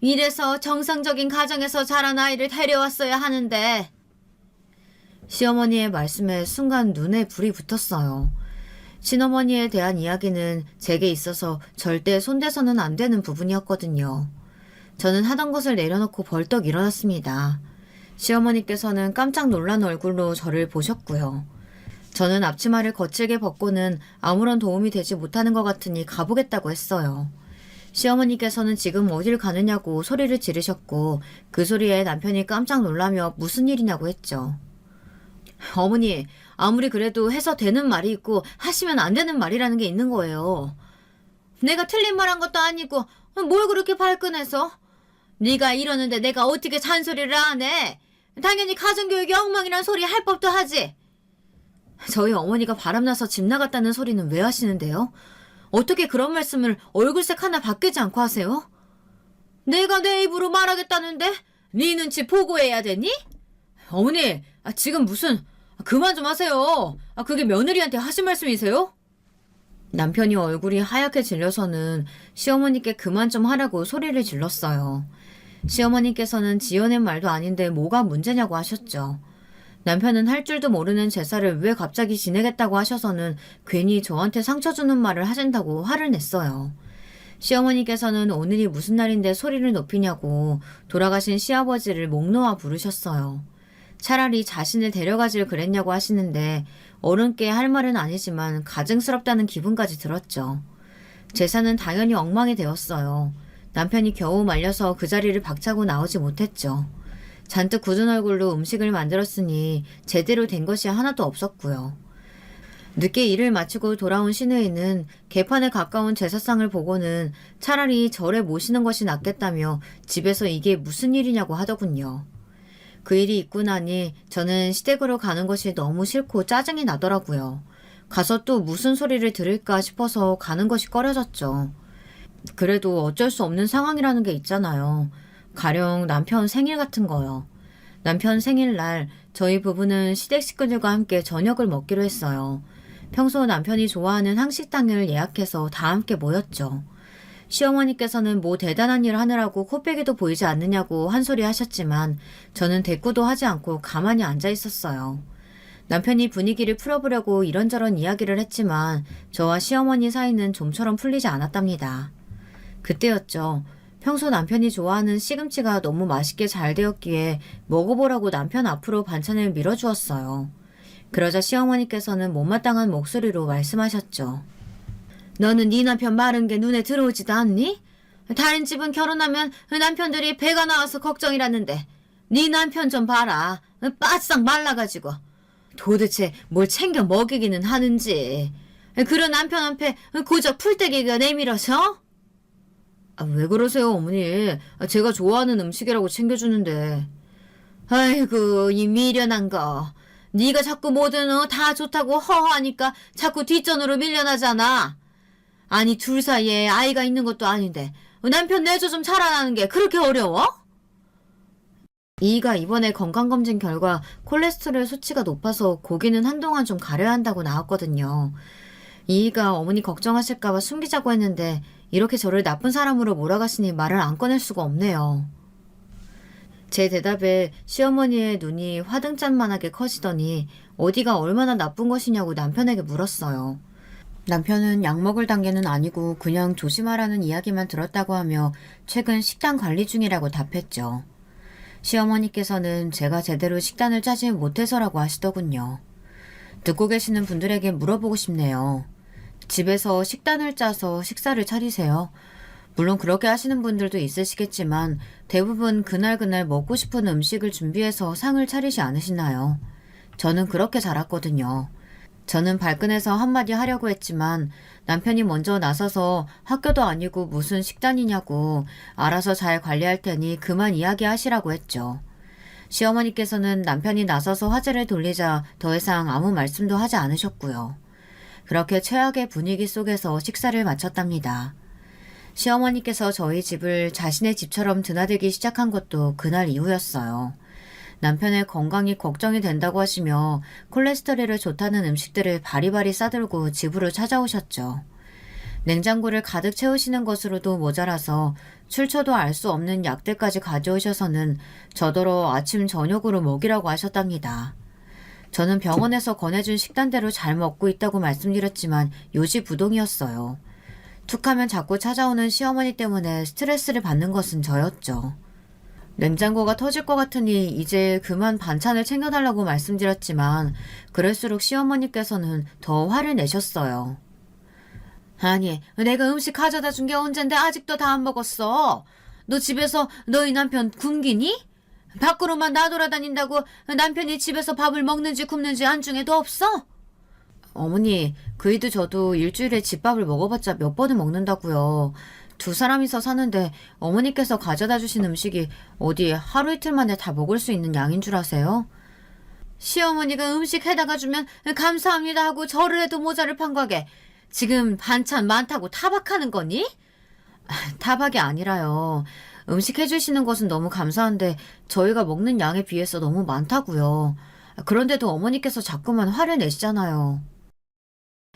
이래서 정상적인 가정에서 자란 아이를 데려왔어야 하는데. 시어머니의 말씀에 순간 눈에 불이 붙었어요. 친어머니에 대한 이야기는 제게 있어서 절대 손대서는 안 되는 부분이었거든요. 저는 하던 것을 내려놓고 벌떡 일어났습니다. 시어머니께서는 깜짝 놀란 얼굴로 저를 보셨고요. 저는 앞치마를 거칠게 벗고는 아무런 도움이 되지 못하는 것 같으니 가보겠다고 했어요. 시어머니께서는 지금 어딜 가느냐고 소리를 지르셨고 그 소리에 남편이 깜짝 놀라며 무슨 일이냐고 했죠. 어머니, 아무리 그래도 해서 되는 말이 있고 하시면 안 되는 말이라는 게 있는 거예요. 내가 틀린 말 한 것도 아니고 뭘 그렇게 발끈해서? 네가 이러는데 내가 어떻게 잔소리를 안 해? 당연히 가정교육이 엉망이란 소리 할 법도 하지. 저희 어머니가 바람나서 집 나갔다는 소리는 왜 하시는데요? 어떻게 그런 말씀을 얼굴색 하나 바뀌지 않고 하세요? 내가 내 입으로 말하겠다는데 네 눈치 보고 해야 되니? 어머니, 지금 무슨... 그만 좀 하세요. 그게 며느리한테 하신 말씀이세요? 남편이 얼굴이 하얗게 질려서는 시어머니께 그만 좀 하라고 소리를 질렀어요. 시어머니께서는 지어낸 말도 아닌데 뭐가 문제냐고 하셨죠. 남편은 할 줄도 모르는 제사를 왜 갑자기 지내겠다고 하셔서는 괜히 저한테 상처 주는 말을 하신다고 화를 냈어요. 시어머니께서는 오늘이 무슨 날인데 소리를 높이냐고 돌아가신 시아버지를 목 놓아 부르셨어요. 차라리 자신을 데려가질 그랬냐고 하시는데 어른께 할 말은 아니지만 가증스럽다는 기분까지 들었죠. 제사는 당연히 엉망이 되었어요. 남편이 겨우 말려서 그 자리를 박차고 나오지 못했죠. 잔뜩 굳은 얼굴로 음식을 만들었으니 제대로 된 것이 하나도 없었고요. 늦게 일을 마치고 돌아온 시누이는 개판에 가까운 제사상을 보고는 차라리 절에 모시는 것이 낫겠다며 집에서 이게 무슨 일이냐고 하더군요. 그 일이 있고 나니 저는 시댁으로 가는 것이 너무 싫고 짜증이 나더라고요. 가서 또 무슨 소리를 들을까 싶어서 가는 것이 꺼려졌죠. 그래도 어쩔 수 없는 상황이라는 게 있잖아요. 가령 남편 생일 같은 거요. 남편 생일날 저희 부부는 시댁 식구들과 함께 저녁을 먹기로 했어요. 평소 남편이 좋아하는 한식당을 예약해서 다 함께 모였죠. 시어머니께서는 뭐 대단한 일 하느라고 코빼기도 보이지 않느냐고 한 소리 하셨지만 저는 대꾸도 하지 않고 가만히 앉아 있었어요. 남편이 분위기를 풀어보려고 이런저런 이야기를 했지만 저와 시어머니 사이는 좀처럼 풀리지 않았답니다. 그때였죠. 평소 남편이 좋아하는 시금치가 너무 맛있게 잘 되었기에 먹어보라고 남편 앞으로 반찬을 밀어주었어요. 그러자 시어머니께서는 못마땅한 목소리로 말씀하셨죠. 너는 네 남편 마른 게 눈에 들어오지도 않니? 다른 집은 결혼하면 남편들이 배가 나와서 걱정이라는데 네 남편 좀 봐라. 바싹 말라가지고. 도대체 뭘 챙겨 먹이기는 하는지. 그런 남편 앞에 고작 풀떼기가 내밀어서? 왜 그러세요, 어머니? 제가 좋아하는 음식이라고 챙겨주는데. 아이고, 이 미련한 거. 네가 자꾸 뭐든 다 좋다고 허허하니까 자꾸 뒷전으로 밀려나잖아. 아니, 둘 사이에 아이가 있는 것도 아닌데 남편 내조 좀 자라나는 게 그렇게 어려워? 이가 이번에 건강검진 결과 콜레스테롤 수치가 높아서 고기는 한동안 좀 가려야 한다고 나왔거든요. 이가 어머니 걱정하실까봐 숨기자고 했는데 이렇게 저를 나쁜 사람으로 몰아가시니 말을 안 꺼낼 수가 없네요. 제 대답에 시어머니의 눈이 화등잔만하게 커지더니 어디가 얼마나 나쁜 것이냐고 남편에게 물었어요. 남편은 약 먹을 단계는 아니고 그냥 조심하라는 이야기만 들었다고 하며 최근 식단 관리 중이라고 답했죠. 시어머니께서는 제가 제대로 식단을 짜지 못해서라고 하시더군요. 듣고 계시는 분들에게 물어보고 싶네요. 집에서 식단을 짜서 식사를 차리세요? 물론 그렇게 하시는 분들도 있으시겠지만 대부분 그날그날 먹고 싶은 음식을 준비해서 상을 차리지 않으시나요? 저는 그렇게 자랐거든요. 저는 발끈해서 한마디 하려고 했지만 남편이 먼저 나서서 학교도 아니고 무슨 식단이냐고 알아서 잘 관리할 테니 그만 이야기하시라고 했죠. 시어머니께서는 남편이 나서서 화제를 돌리자 더 이상 아무 말씀도 하지 않으셨고요. 그렇게 최악의 분위기 속에서 식사를 마쳤답니다. 시어머니께서 저희 집을 자신의 집처럼 드나들기 시작한 것도 그날 이후였어요. 남편의 건강이 걱정이 된다고 하시며 콜레스테롤이 좋다는 음식들을 바리바리 싸들고 집으로 찾아오셨죠. 냉장고를 가득 채우시는 것으로도 모자라서 출처도 알 수 없는 약들까지 가져오셔서는 저더러 아침 저녁으로 먹이라고 하셨답니다. 저는 병원에서 권해준 식단대로 잘 먹고 있다고 말씀드렸지만 요지부동이었어요. 툭하면 자꾸 찾아오는 시어머니 때문에 스트레스를 받는 것은 저였죠. 냉장고가 터질 것 같으니 이제 그만 반찬을 챙겨달라고 말씀드렸지만 그럴수록 시어머니께서는 더 화를 내셨어요. 아니, 내가 음식 가져다 준 게 언젠데 아직도 다 안 먹었어. 너 집에서 너희 남편 굶기니? 밖으로만 나돌아다닌다고 남편이 집에서 밥을 먹는지 굶는지 안중에도 없어? 어머니, 그이도 저도 일주일에 집밥을 먹어봤자 몇 번을 먹는다고요. 두 사람이서 사는데 어머니께서 가져다 주신 음식이 어디 하루 이틀 만에 다 먹을 수 있는 양인 줄 아세요? 시어머니가 음식 해다가 주면 감사합니다 하고 절을 해도 모자를 판과게 지금 반찬 많다고 타박하는 거니? 타박이 아니라요. 음식 해주시는 것은 너무 감사한데 저희가 먹는 양에 비해서 너무 많다고요. 그런데도 어머니께서 자꾸만 화를 내시잖아요.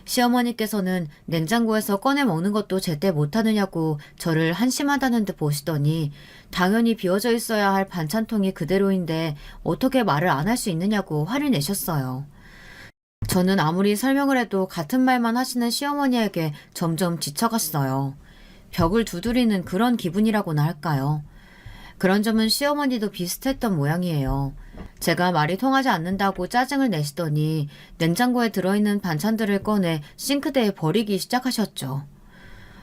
시어머니께서는 냉장고에서 꺼내 먹는 것도 제때 못하느냐고 저를 한심하다는 듯 보시더니 당연히 비워져 있어야 할 반찬통이 그대로인데 어떻게 말을 안 할 수 있느냐고 화를 내셨어요. 저는 아무리 설명을 해도 같은 말만 하시는 시어머니에게 점점 지쳐갔어요. 벽을 두드리는 그런 기분이라고나 할까요? 그런 점은 시어머니도 비슷했던 모양이에요. 제가 말이 통하지 않는다고 짜증을 내시더니 냉장고에 들어있는 반찬들을 꺼내 싱크대에 버리기 시작하셨죠.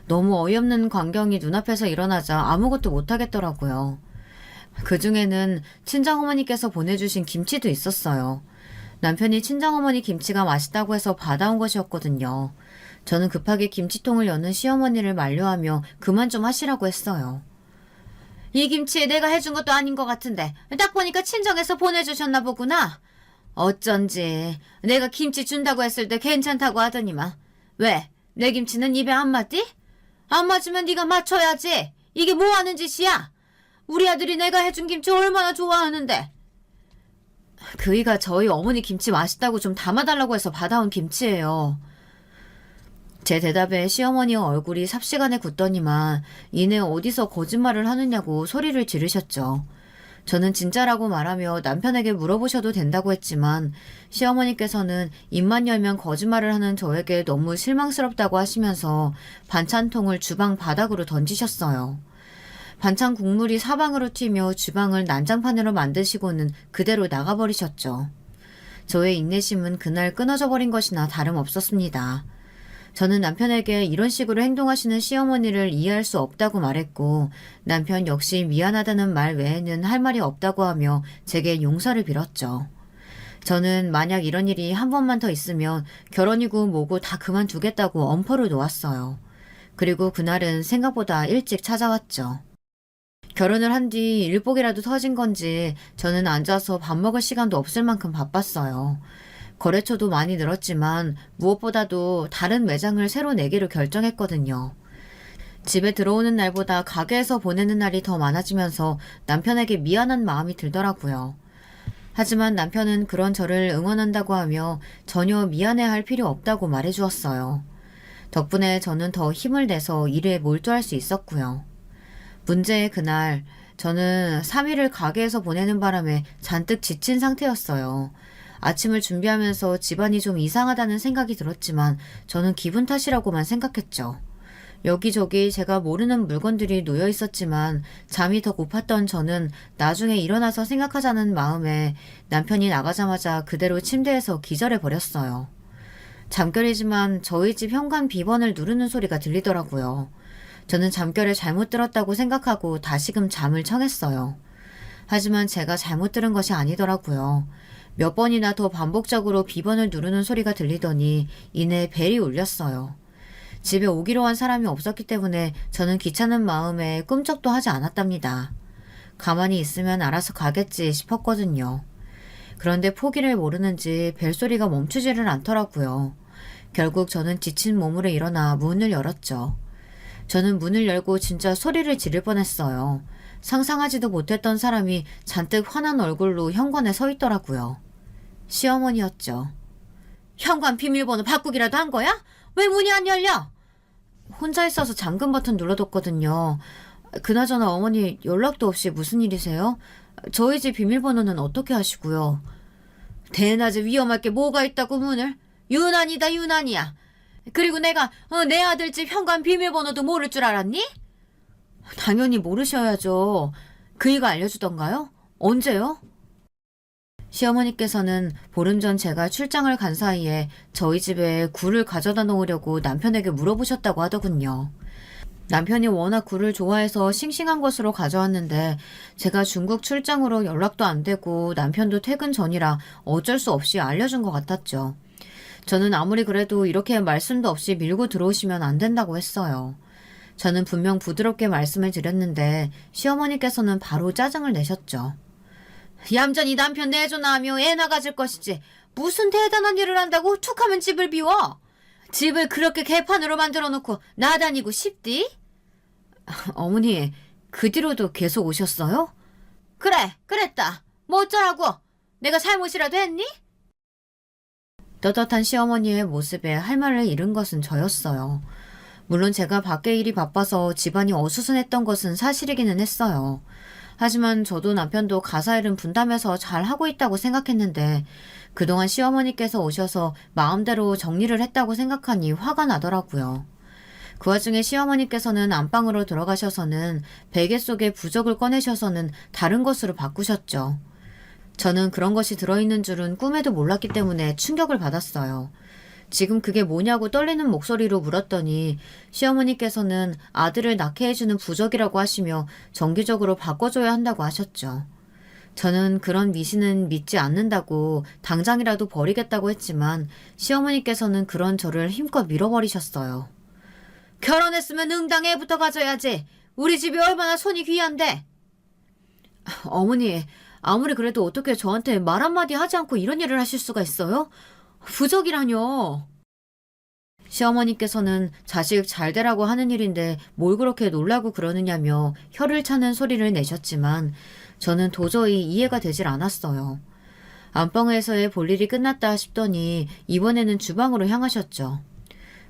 너무 어이없는 광경이 눈앞에서 일어나자 아무것도 못하겠더라고요. 그중에는 친정어머니께서 보내주신 김치도 있었어요. 남편이 친정어머니 김치가 맛있다고 해서 받아온 것이었거든요. 저는 급하게 김치통을 여는 시어머니를 만류하며 그만 좀 하시라고 했어요. 이 김치 내가 해준 것도 아닌 것 같은데 딱 보니까 친정에서 보내주셨나 보구나. 어쩐지 내가 김치 준다고 했을 때 괜찮다고 하더니만. 왜? 내 김치는 입에 안 맞디? 안 맞으면 네가 맞춰야지. 이게 뭐 하는 짓이야? 우리 아들이 내가 해준 김치 얼마나 좋아하는데. 그이가 저희 어머니 김치 맛있다고 좀 담아달라고 해서 받아온 김치예요. 제 대답에 시어머니의 얼굴이 삽시간에 굳더니만 이내 어디서 거짓말을 하느냐고 소리를 지르셨죠. 저는 진짜라고 말하며 남편에게 물어보셔도 된다고 했지만 시어머니께서는 입만 열면 거짓말을 하는 저에게 너무 실망스럽다고 하시면서 반찬통을 주방 바닥으로 던지셨어요. 반찬 국물이 사방으로 튀며 주방을 난장판으로 만드시고는 그대로 나가버리셨죠. 저의 인내심은 그날 끊어져 버린 것이나 다름없었습니다. 저는 남편에게 이런 식으로 행동하시는 시어머니를 이해할 수 없다고 말했고 남편 역시 미안하다는 말 외에는 할 말이 없다고 하며 제게 용서를 빌었죠. 저는 만약 이런 일이 한 번만 더 있으면 결혼이고 뭐고 다 그만두겠다고 엄포를 놓았어요. 그리고 그날은 생각보다 일찍 찾아왔죠. 결혼을 한 뒤 일복이라도 터진 건지 저는 앉아서 밥 먹을 시간도 없을 만큼 바빴어요. 거래처도 많이 늘었지만 무엇보다도 다른 매장을 새로 내기로 결정했거든요. 집에 들어오는 날보다 가게에서 보내는 날이 더 많아지면서 남편에게 미안한 마음이 들더라고요. 하지만 남편은 그런 저를 응원한다고 하며 전혀 미안해할 필요 없다고 말해주었어요. 덕분에 저는 더 힘을 내서 일에 몰두할 수 있었고요. 문제의 그날 저는 3일을 가게에서 보내는 바람에 잔뜩 지친 상태였어요. 아침을 준비하면서 집안이 좀 이상하다는 생각이 들었지만 저는 기분 탓이라고만 생각했죠. 여기저기 제가 모르는 물건들이 놓여 있었지만 잠이 더 고팠던 저는 나중에 일어나서 생각하자는 마음에 남편이 나가자마자 그대로 침대에서 기절해 버렸어요. 잠결이지만 저희 집 현관 비번을 누르는 소리가 들리더라고요. 저는 잠결에 잘못 들었다고 생각하고 다시금 잠을 청했어요. 하지만 제가 잘못 들은 것이 아니더라고요. 몇 번이나 더 반복적으로 비번을 누르는 소리가 들리더니 이내 벨이 울렸어요. 집에 오기로 한 사람이 없었기 때문에 저는 귀찮은 마음에 꿈쩍도 하지 않았답니다. 가만히 있으면 알아서 가겠지 싶었거든요. 그런데 포기를 모르는지 벨소리가 멈추지를 않더라고요. 결국 저는 지친 몸으로 일어나 문을 열었죠. 저는 문을 열고 진짜 소리를 지를 뻔했어요. 상상하지도 못했던 사람이 잔뜩 화난 얼굴로 현관에 서 있더라고요. 시어머니였죠. 현관 비밀번호 바꾸기라도 한 거야? 왜 문이 안 열려? 혼자 있어서 잠금 버튼 눌러뒀거든요. 그나저나 어머니 연락도 없이 무슨 일이세요? 저희 집 비밀번호는 어떻게 하시고요? 대낮에 위험할 게 뭐가 있다고 문을? 유난이다 유난이야. 그리고 내가 내 아들 집 현관 비밀번호도 모를 줄 알았니? 당연히 모르셔야죠. 그이가 알려주던가요? 언제요? 시어머니께서는 보름 전 제가 출장을 간 사이에 저희 집에 굴을 가져다 놓으려고 남편에게 물어보셨다고 하더군요. 남편이 워낙 굴을 좋아해서 싱싱한 것으로 가져왔는데 제가 중국 출장으로 연락도 안 되고 남편도 퇴근 전이라 어쩔 수 없이 알려준 것 같았죠. 저는 아무리 그래도 이렇게 말씀도 없이 밀고 들어오시면 안 된다고 했어요. 저는 분명 부드럽게 말씀을 드렸는데 시어머니께서는 바로 짜증을 내셨죠. 얌전히 남편 내줘나 하며 애 나가질 것이지 무슨 대단한 일을 한다고 툭하면 집을 비워? 집을 그렇게 개판으로 만들어 놓고 나다니고 싶디? 어머니, 그 뒤로도 계속 오셨어요? 그래, 그랬다. 뭐 어쩌라고? 내가 잘못이라도 했니? 떳떳한 시어머니의 모습에 할 말을 잃은 것은 저였어요. 물론 제가 밖에 일이 바빠서 집안이 어수선했던 것은 사실이기는 했어요. 하지만 저도 남편도 가사일은 분담해서 잘 하고 있다고 생각했는데 그동안 시어머니께서 오셔서 마음대로 정리를 했다고 생각하니 화가 나더라고요. 그 와중에 시어머니께서는 안방으로 들어가셔서는 베개 속에 부적을 꺼내셔서는 다른 것으로 바꾸셨죠. 저는 그런 것이 들어있는 줄은 꿈에도 몰랐기 때문에 충격을 받았어요. 지금 그게 뭐냐고 떨리는 목소리로 물었더니 시어머니께서는 아들을 낳게 해주는 부적이라고 하시며 정기적으로 바꿔줘야 한다고 하셨죠. 저는 그런 미신은 믿지 않는다고 당장이라도 버리겠다고 했지만 시어머니께서는 그런 저를 힘껏 밀어버리셨어요. 결혼했으면 응당 애부터 가져야지. 우리 집이 얼마나 손이 귀한데. 어머니, 아무리 그래도 어떻게 저한테 말 한마디 하지 않고 이런 일을 하실 수가 있어요? 부적이라뇨. 시어머니께서는 자식 잘 되라고 하는 일인데 뭘 그렇게 놀라고 그러느냐며 혀를 차는 소리를 내셨지만 저는 도저히 이해가 되질 않았어요. 안방에서의 볼일이 끝났다 싶더니 이번에는 주방으로 향하셨죠.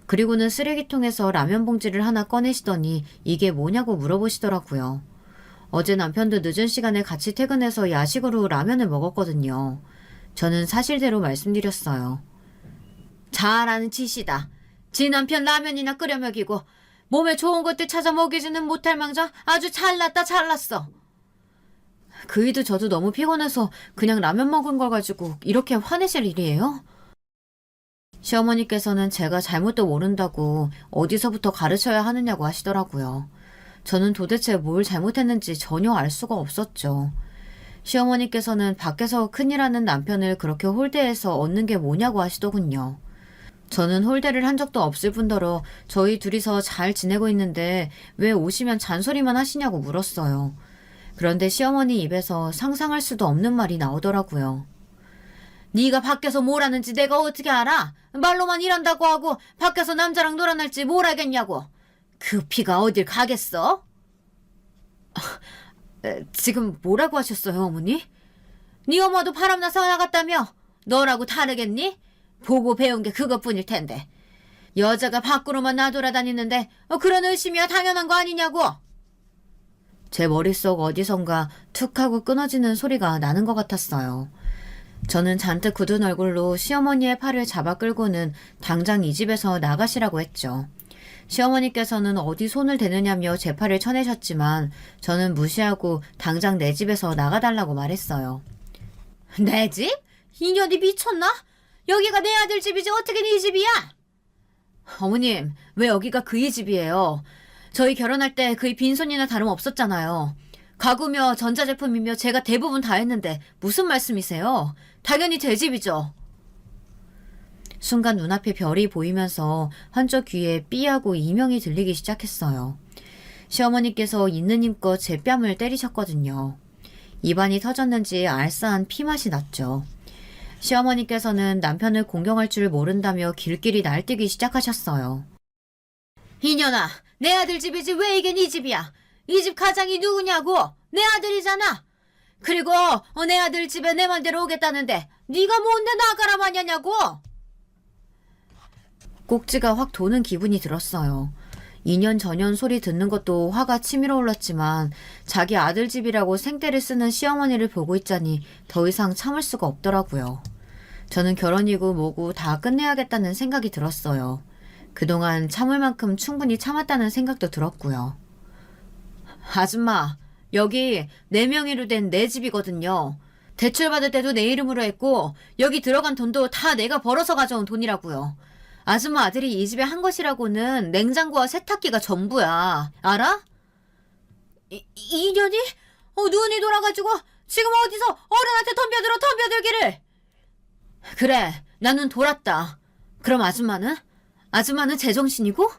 그리고는 쓰레기통에서 라면 봉지를 하나 꺼내시더니 이게 뭐냐고 물어보시더라고요. 어제 남편도 늦은 시간에 같이 퇴근해서 야식으로 라면을 먹었거든요. 저는 사실대로 말씀드렸어요. 잘하는 짓이다. 지 남편 라면이나 끓여 먹이고 몸에 좋은 것들 찾아 먹이지는 못할 망정 아주 잘났다 잘났어. 그이도 저도 너무 피곤해서 그냥 라면 먹은 걸 가지고 이렇게 화내실 일이에요? 시어머니께서는 제가 잘못도 모른다고 어디서부터 가르쳐야 하느냐고 하시더라고요. 저는 도대체 뭘 잘못했는지 전혀 알 수가 없었죠. 시어머니께서는 밖에서 큰일하는 남편을 그렇게 홀대해서 얻는 게 뭐냐고 하시더군요. 저는 홀대를 한 적도 없을 뿐더러 저희 둘이서 잘 지내고 있는데 왜 오시면 잔소리만 하시냐고 물었어요. 그런데 시어머니 입에서 상상할 수도 없는 말이 나오더라고요. 네가 밖에서 뭘 하는지 내가 어떻게 알아? 말로만 일한다고 하고 밖에서 남자랑 놀아날지 뭘 알겠냐고. 그 피가 어딜 가겠어? 지금 뭐라고 하셨어요, 어머니? 네 엄마도 바람나서 나갔다며? 너라고 다르겠니? 보고 배운 게 그것뿐일 텐데. 여자가 밖으로만 나돌아다니는데 그런 의심이야 당연한 거 아니냐고. 제 머릿속 어디선가 툭 하고 끊어지는 소리가 나는 것 같았어요. 저는 잔뜩 굳은 얼굴로 시어머니의 팔을 잡아 끌고는 당장 이 집에서 나가시라고 했죠. 시어머니께서는 어디 손을 대느냐며 제 팔을 쳐내셨지만 저는 무시하고 당장 내 집에서 나가달라고 말했어요. 내 집? 이년이 미쳤나? 여기가 내 아들 집이지 어떻게 네 집이야? 어머님, 왜 여기가 그의 집이에요? 저희 결혼할 때 그의 빈손이나 다름없었잖아요. 가구며 전자제품이며 제가 대부분 다 했는데 무슨 말씀이세요? 당연히 제 집이죠. 순간 눈앞에 별이 보이면서 한쪽 귀에 삐하고 이명이 들리기 시작했어요. 시어머니께서 있는 힘껏 제 뺨을 때리셨거든요. 입안이 터졌는지 알싸한 피맛이 났죠. 시어머니께서는 남편을 공경할 줄 모른다며 길길이 날뛰기 시작하셨어요. 이년아, 내 아들 집이지 왜 이게 네 집이야? 이 집 가장이 누구냐고? 내 아들이잖아. 그리고 내 아들 집에 내 맘대로 오겠다는데 네가 뭔데 나가라 마냐냐고? 꼭지가 확 도는 기분이 들었어요. 2년 전년 소리 듣는 것도 화가 치밀어 올랐지만 자기 아들 집이라고 생떼를 쓰는 시어머니를 보고 있자니 더 이상 참을 수가 없더라고요. 저는 결혼이고 뭐고 다 끝내야겠다는 생각이 들었어요. 그동안 참을 만큼 충분히 참았다는 생각도 들었고요. 아줌마, 여기 내 명의로 된 내 집이거든요. 대출 받을 때도 내 이름으로 했고 여기 들어간 돈도 다 내가 벌어서 가져온 돈이라고요. 아줌마 아들이 이 집에 한 것이라고는 냉장고와 세탁기가 전부야. 알아? 2년이? 눈이 돌아가지고 지금 어디서 어른한테 덤벼들기를. 그래, 나는 돌았다. 그럼 아줌마는? 아줌마는 제정신이고?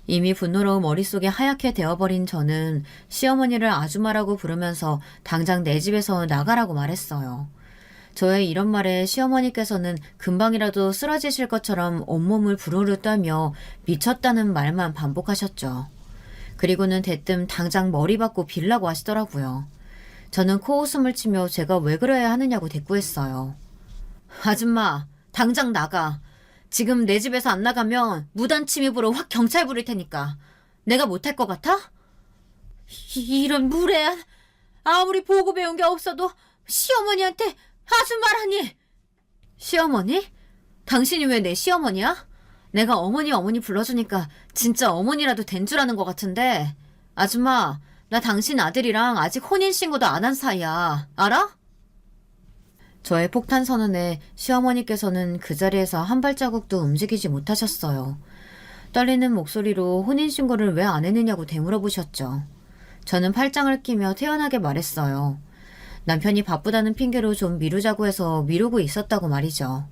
이미 분노로 머릿속이 하얗게 되어버린 저는 시어머니를 아줌마라고 부르면서 당장 내 집에서 나가라고 말했어요. 저의 이런 말에 시어머니께서는 금방이라도 쓰러지실 것처럼 온몸을 부르르 떨며 미쳤다는 말만 반복하셨죠. 그리고는 대뜸 당장 머리 받고 빌라고 하시더라고요. 저는 코웃음을 치며 제가 왜 그래야 하느냐고 대꾸했어요. 아줌마, 당장 나가. 지금 내 집에서 안 나가면 무단 침입으로 확 경찰 부를 테니까. 내가 못할 것 같아? 이런 무례한. 아무리 보고 배운 게 없어도 시어머니한테 아줌마라니. 시어머니? 당신이 왜 내 시어머니야? 내가 어머니 불러주니까 진짜 어머니라도 된 줄 아는 것 같은데. 아줌마, 나 당신 아들이랑 아직 혼인신고도 안 한 사이야. 알아? 저의 폭탄 선언에 시어머니께서는 그 자리에서 한 발자국도 움직이지 못하셨어요. 떨리는 목소리로 혼인신고를 왜 안 했느냐고 되물어보셨죠. 저는 팔짱을 끼며 태연하게 말했어요. 남편이 바쁘다는 핑계로 좀 미루자고 해서 미루고 있었다고 말이죠.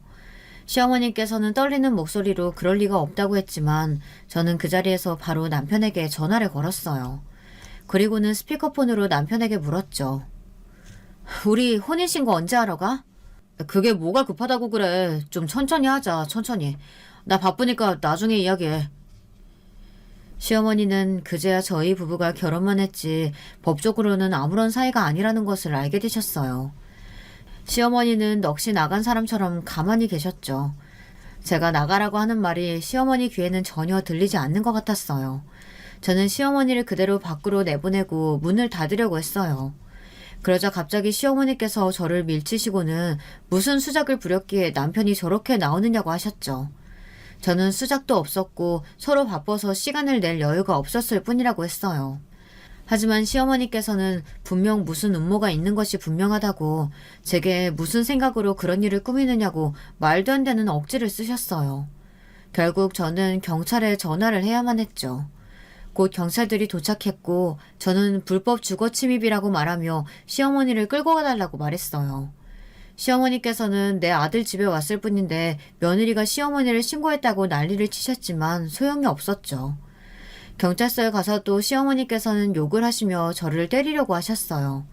시어머니께서는 떨리는 목소리로 그럴 리가 없다고 했지만 저는 그 자리에서 바로 남편에게 전화를 걸었어요. 그리고는 스피커폰으로 남편에게 물었죠. 우리 혼인신고 언제 하러 가? 그게 뭐가 급하다고 그래. 좀 천천히 하자, 천천히. 나 바쁘니까 나중에 이야기해. 시어머니는 그제야 저희 부부가 결혼만 했지 법적으로는 아무런 사이가 아니라는 것을 알게 되셨어요. 시어머니는 넋이 나간 사람처럼 가만히 계셨죠. 제가 나가라고 하는 말이 시어머니 귀에는 전혀 들리지 않는 것 같았어요. 저는 시어머니를 그대로 밖으로 내보내고 문을 닫으려고 했어요. 그러자 갑자기 시어머니께서 저를 밀치시고는 무슨 수작을 부렸기에 남편이 저렇게 나오느냐고 하셨죠. 저는 수작도 없었고 서로 바빠서 시간을 낼 여유가 없었을 뿐이라고 했어요. 하지만 시어머니께서는 분명 무슨 음모가 있는 것이 분명하다고 제게 무슨 생각으로 그런 일을 꾸미느냐고 말도 안 되는 억지를 쓰셨어요. 결국 저는 경찰에 전화를 해야만 했죠. 곧 경찰들이 도착했고 저는 불법 주거 침입이라고 말하며 시어머니를 끌고 가달라고 말했어요. 시어머니께서는 내 아들 집에 왔을 뿐인데 며느리가 시어머니를 신고했다고 난리를 치셨지만 소용이 없었죠. 경찰서에 가서도 시어머니께서는 욕을 하시며 저를 때리려고 하셨어요.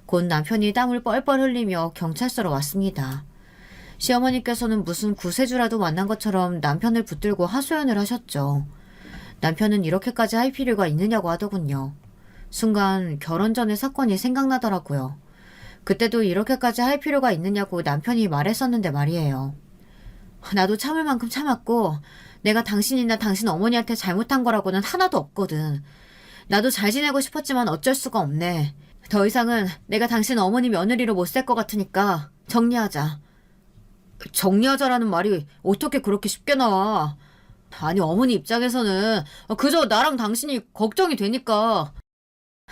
곧 남편이 땀을 뻘뻘 흘리며 경찰서로 왔습니다. 시어머니께서는 무슨 구세주라도 만난 것처럼 남편을 붙들고 하소연을 하셨죠. 남편은 이렇게까지 할 필요가 있느냐고 하더군요. 순간 결혼 전의 사건이 생각나더라고요. 그때도 이렇게까지 할 필요가 있느냐고 남편이 말했었는데 말이에요. 나도 참을 만큼 참았고 내가 당신이나 당신 어머니한테 잘못한 거라고는 하나도 없거든. 나도 잘 지내고 싶었지만 어쩔 수가 없네. 더 이상은 내가 당신 어머니 며느리로 못 살 것 같으니까 정리하자. 정리하자라는 말이 어떻게 그렇게 쉽게 나와. 아니 어머니 입장에서는 그저 나랑 당신이 걱정이 되니까.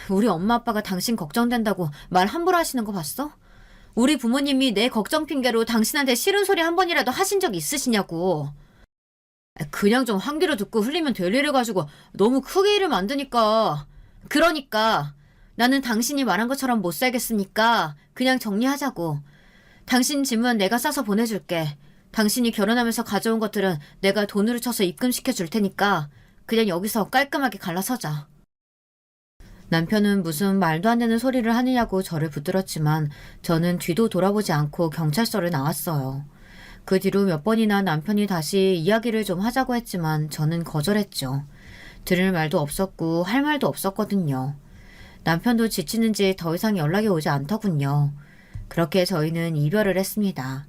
우리 엄마 아빠가 당신 걱정된다고 말 함부로 하시는 거 봤어? 우리 부모님이 내 걱정 핑계로 당신한테 싫은 소리 한 번이라도 하신 적 있으시냐고. 그냥 좀 한 귀로 듣고 흘리면 될 일을 가지고 너무 크게 일을 만드니까. 그러니까 나는 당신이 말한 것처럼 못 살겠으니까 그냥 정리하자고. 당신 짐은 내가 싸서 보내줄게. 당신이 결혼하면서 가져온 것들은 내가 돈으로 쳐서 입금시켜 줄 테니까 그냥 여기서 깔끔하게 갈라서자. 남편은 무슨 말도 안 되는 소리를 하느냐고 저를 붙들었지만 저는 뒤도 돌아보지 않고 경찰서를 나왔어요. 그 뒤로 몇 번이나 남편이 다시 이야기를 좀 하자고 했지만 저는 거절했죠. 들을 말도 없었고 할 말도 없었거든요. 남편도 지치는지 더 이상 연락이 오지 않더군요. 그렇게 저희는 이별을 했습니다.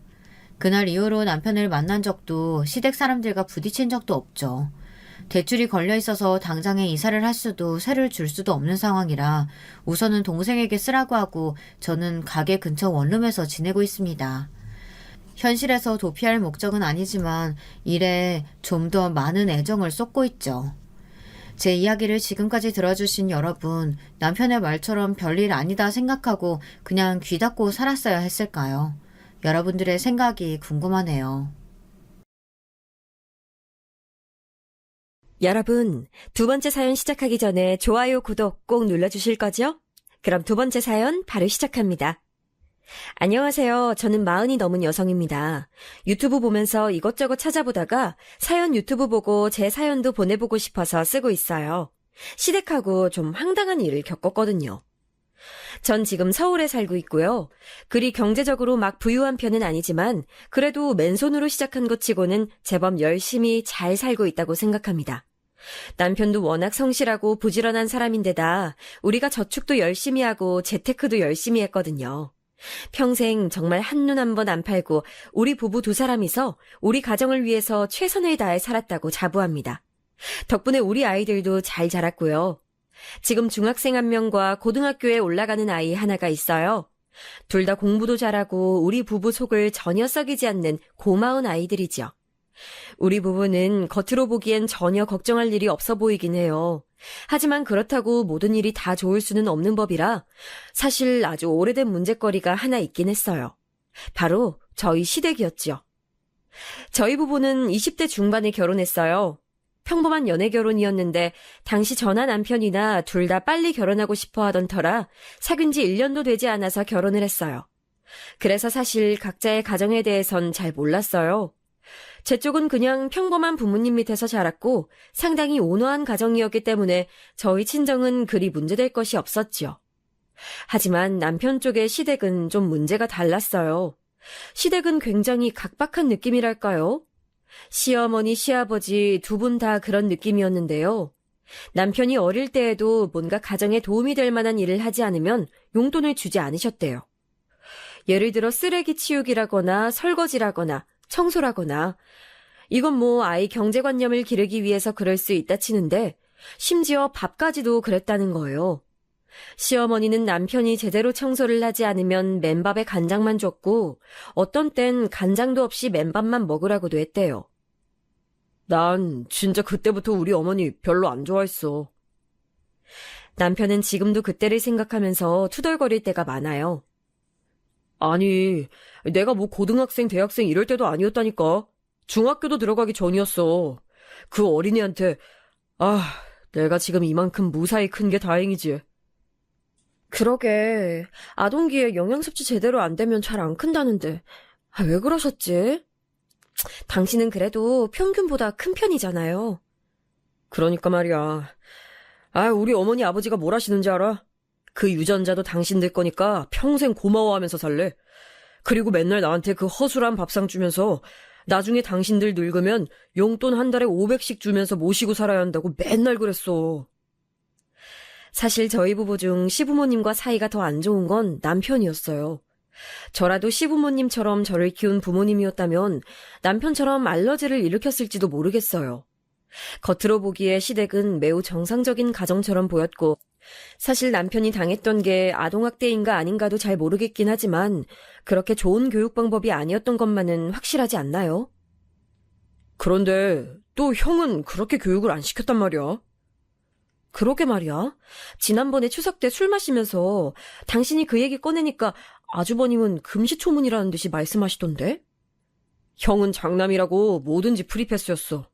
그날 이후로 남편을 만난 적도 시댁 사람들과 부딪힌 적도 없죠. 대출이 걸려 있어서 당장에 이사를 할 수도 세를 줄 수도 없는 상황이라 우선은 동생에게 쓰라고 하고 저는 가게 근처 원룸에서 지내고 있습니다. 현실에서 도피할 목적은 아니지만 일에 좀 더 많은 애정을 쏟고 있죠. 제 이야기를 지금까지 들어주신 여러분, 남편의 말처럼 별일 아니다 생각하고 그냥 귀 닫고 살았어야 했을까요? 여러분들의 생각이 궁금하네요.
여러분, 두 번째 사연 시작하기 전에 좋아요, 구독 꼭 눌러주실 거죠? 그럼 두 번째 사연 바로 시작합니다. 안녕하세요. 저는 40이 넘은 여성입니다. 유튜브 보면서 이것저것 찾아보다가 사연 유튜브 보고 제 사연도 보내보고 싶어서 쓰고 있어요. 시댁하고 좀 황당한 일을 겪었거든요. 전 지금 서울에 살고 있고요. 그리 경제적으로 막 부유한 편은 아니지만 그래도 맨손으로 시작한 것 치고는 제법 열심히 잘 살고 있다고 생각합니다. 남편도 워낙 성실하고 부지런한 사람인데다 우리가 저축도 열심히 하고 재테크도 열심히 했거든요. 평생 정말 한눈 한 번 안 팔고 우리 부부 두 사람이서 우리 가정을 위해서 최선을 다해 살았다고 자부합니다. 덕분에 우리 아이들도 잘 자랐고요. 지금 중학생 1명과 고등학교에 올라가는 아이 하나가 있어요. 둘 다 공부도 잘하고 우리 부부 속을 전혀 썩이지 않는 고마운 아이들이죠. 우리 부부는 겉으로 보기엔 전혀 걱정할 일이 없어 보이긴 해요. 하지만 그렇다고 모든 일이 다 좋을 수는 없는 법이라 사실 아주 오래된 문제거리가 하나 있긴 했어요. 바로 저희 시댁이었죠. 저희 부부는 20대 중반에 결혼했어요. 평범한 연애 결혼이었는데 당시 저나 남편이나 둘 다 빨리 결혼하고 싶어 하던 터라 사귄 지 1년도 되지 않아서 결혼을 했어요. 그래서 사실 각자의 가정에 대해선 잘 몰랐어요. 제 쪽은 그냥 평범한 부모님 밑에서 자랐고 상당히 온화한 가정이었기 때문에 저희 친정은 그리 문제될 것이 없었지요. 하지만 남편 쪽의 시댁은 좀 문제가 달랐어요. 시댁은 굉장히 각박한 느낌이랄까요? 시어머니, 시아버지 두 분 다 그런 느낌이었는데요. 남편이 어릴 때에도 뭔가 가정에 도움이 될 만한 일을 하지 않으면 용돈을 주지 않으셨대요. 예를 들어 쓰레기 치우기라거나 설거지라거나 청소라거나 이건 뭐 아이 경제관념을 기르기 위해서 그럴 수 있다 치는데 심지어 밥까지도 그랬다는 거예요. 시어머니는 남편이 제대로 청소를 하지 않으면 맨밥에 간장만 줬고 어떤 땐 간장도 없이 맨밥만 먹으라고도 했대요. 난 진짜 그때부터 우리 어머니 별로 안 좋아했어. 남편은 지금도 그때를 생각하면서 투덜거릴 때가 많아요. 아니, 내가 뭐 고등학생, 대학생 이럴 때도 아니었다니까. 중학교도 들어가기 전이었어. 그 어린이한테 내가 지금 이만큼 무사히 큰 게 다행이지. 그러게, 아동기에 영양 섭취 제대로 안 되면 잘 안 큰다는데 왜 그러셨지? 당신은 그래도 평균보다 큰 편이잖아요. 그러니까 말이야. 우리 어머니 아버지가 뭘 하시는지 알아? 그 유전자도 당신들 거니까 평생 고마워하면서 살래. 그리고 맨날 나한테 그 허술한 밥상 주면서 나중에 당신들 늙으면 용돈 한 달에 500씩 주면서 모시고 살아야 한다고 맨날 그랬어. 사실 저희 부부 중 시부모님과 사이가 더 안 좋은 건 남편이었어요. 저라도 시부모님처럼 저를 키운 부모님이었다면 남편처럼 알러지를 일으켰을지도 모르겠어요. 겉으로 보기에 시댁은 매우 정상적인 가정처럼 보였고 사실 남편이 당했던 게 아동학대인가 아닌가도 잘 모르겠긴 하지만 그렇게 좋은 교육 방법이 아니었던 것만은 확실하지 않나요? 그런데 또 형은 그렇게 교육을 안 시켰단 말이야. 그러게 말이야. 지난번에 추석 때 술 마시면서 당신이 그 얘기 꺼내니까 아주버님은 금시초문이라는 듯이 말씀하시던데? 형은 장남이라고 뭐든지 프리패스였어.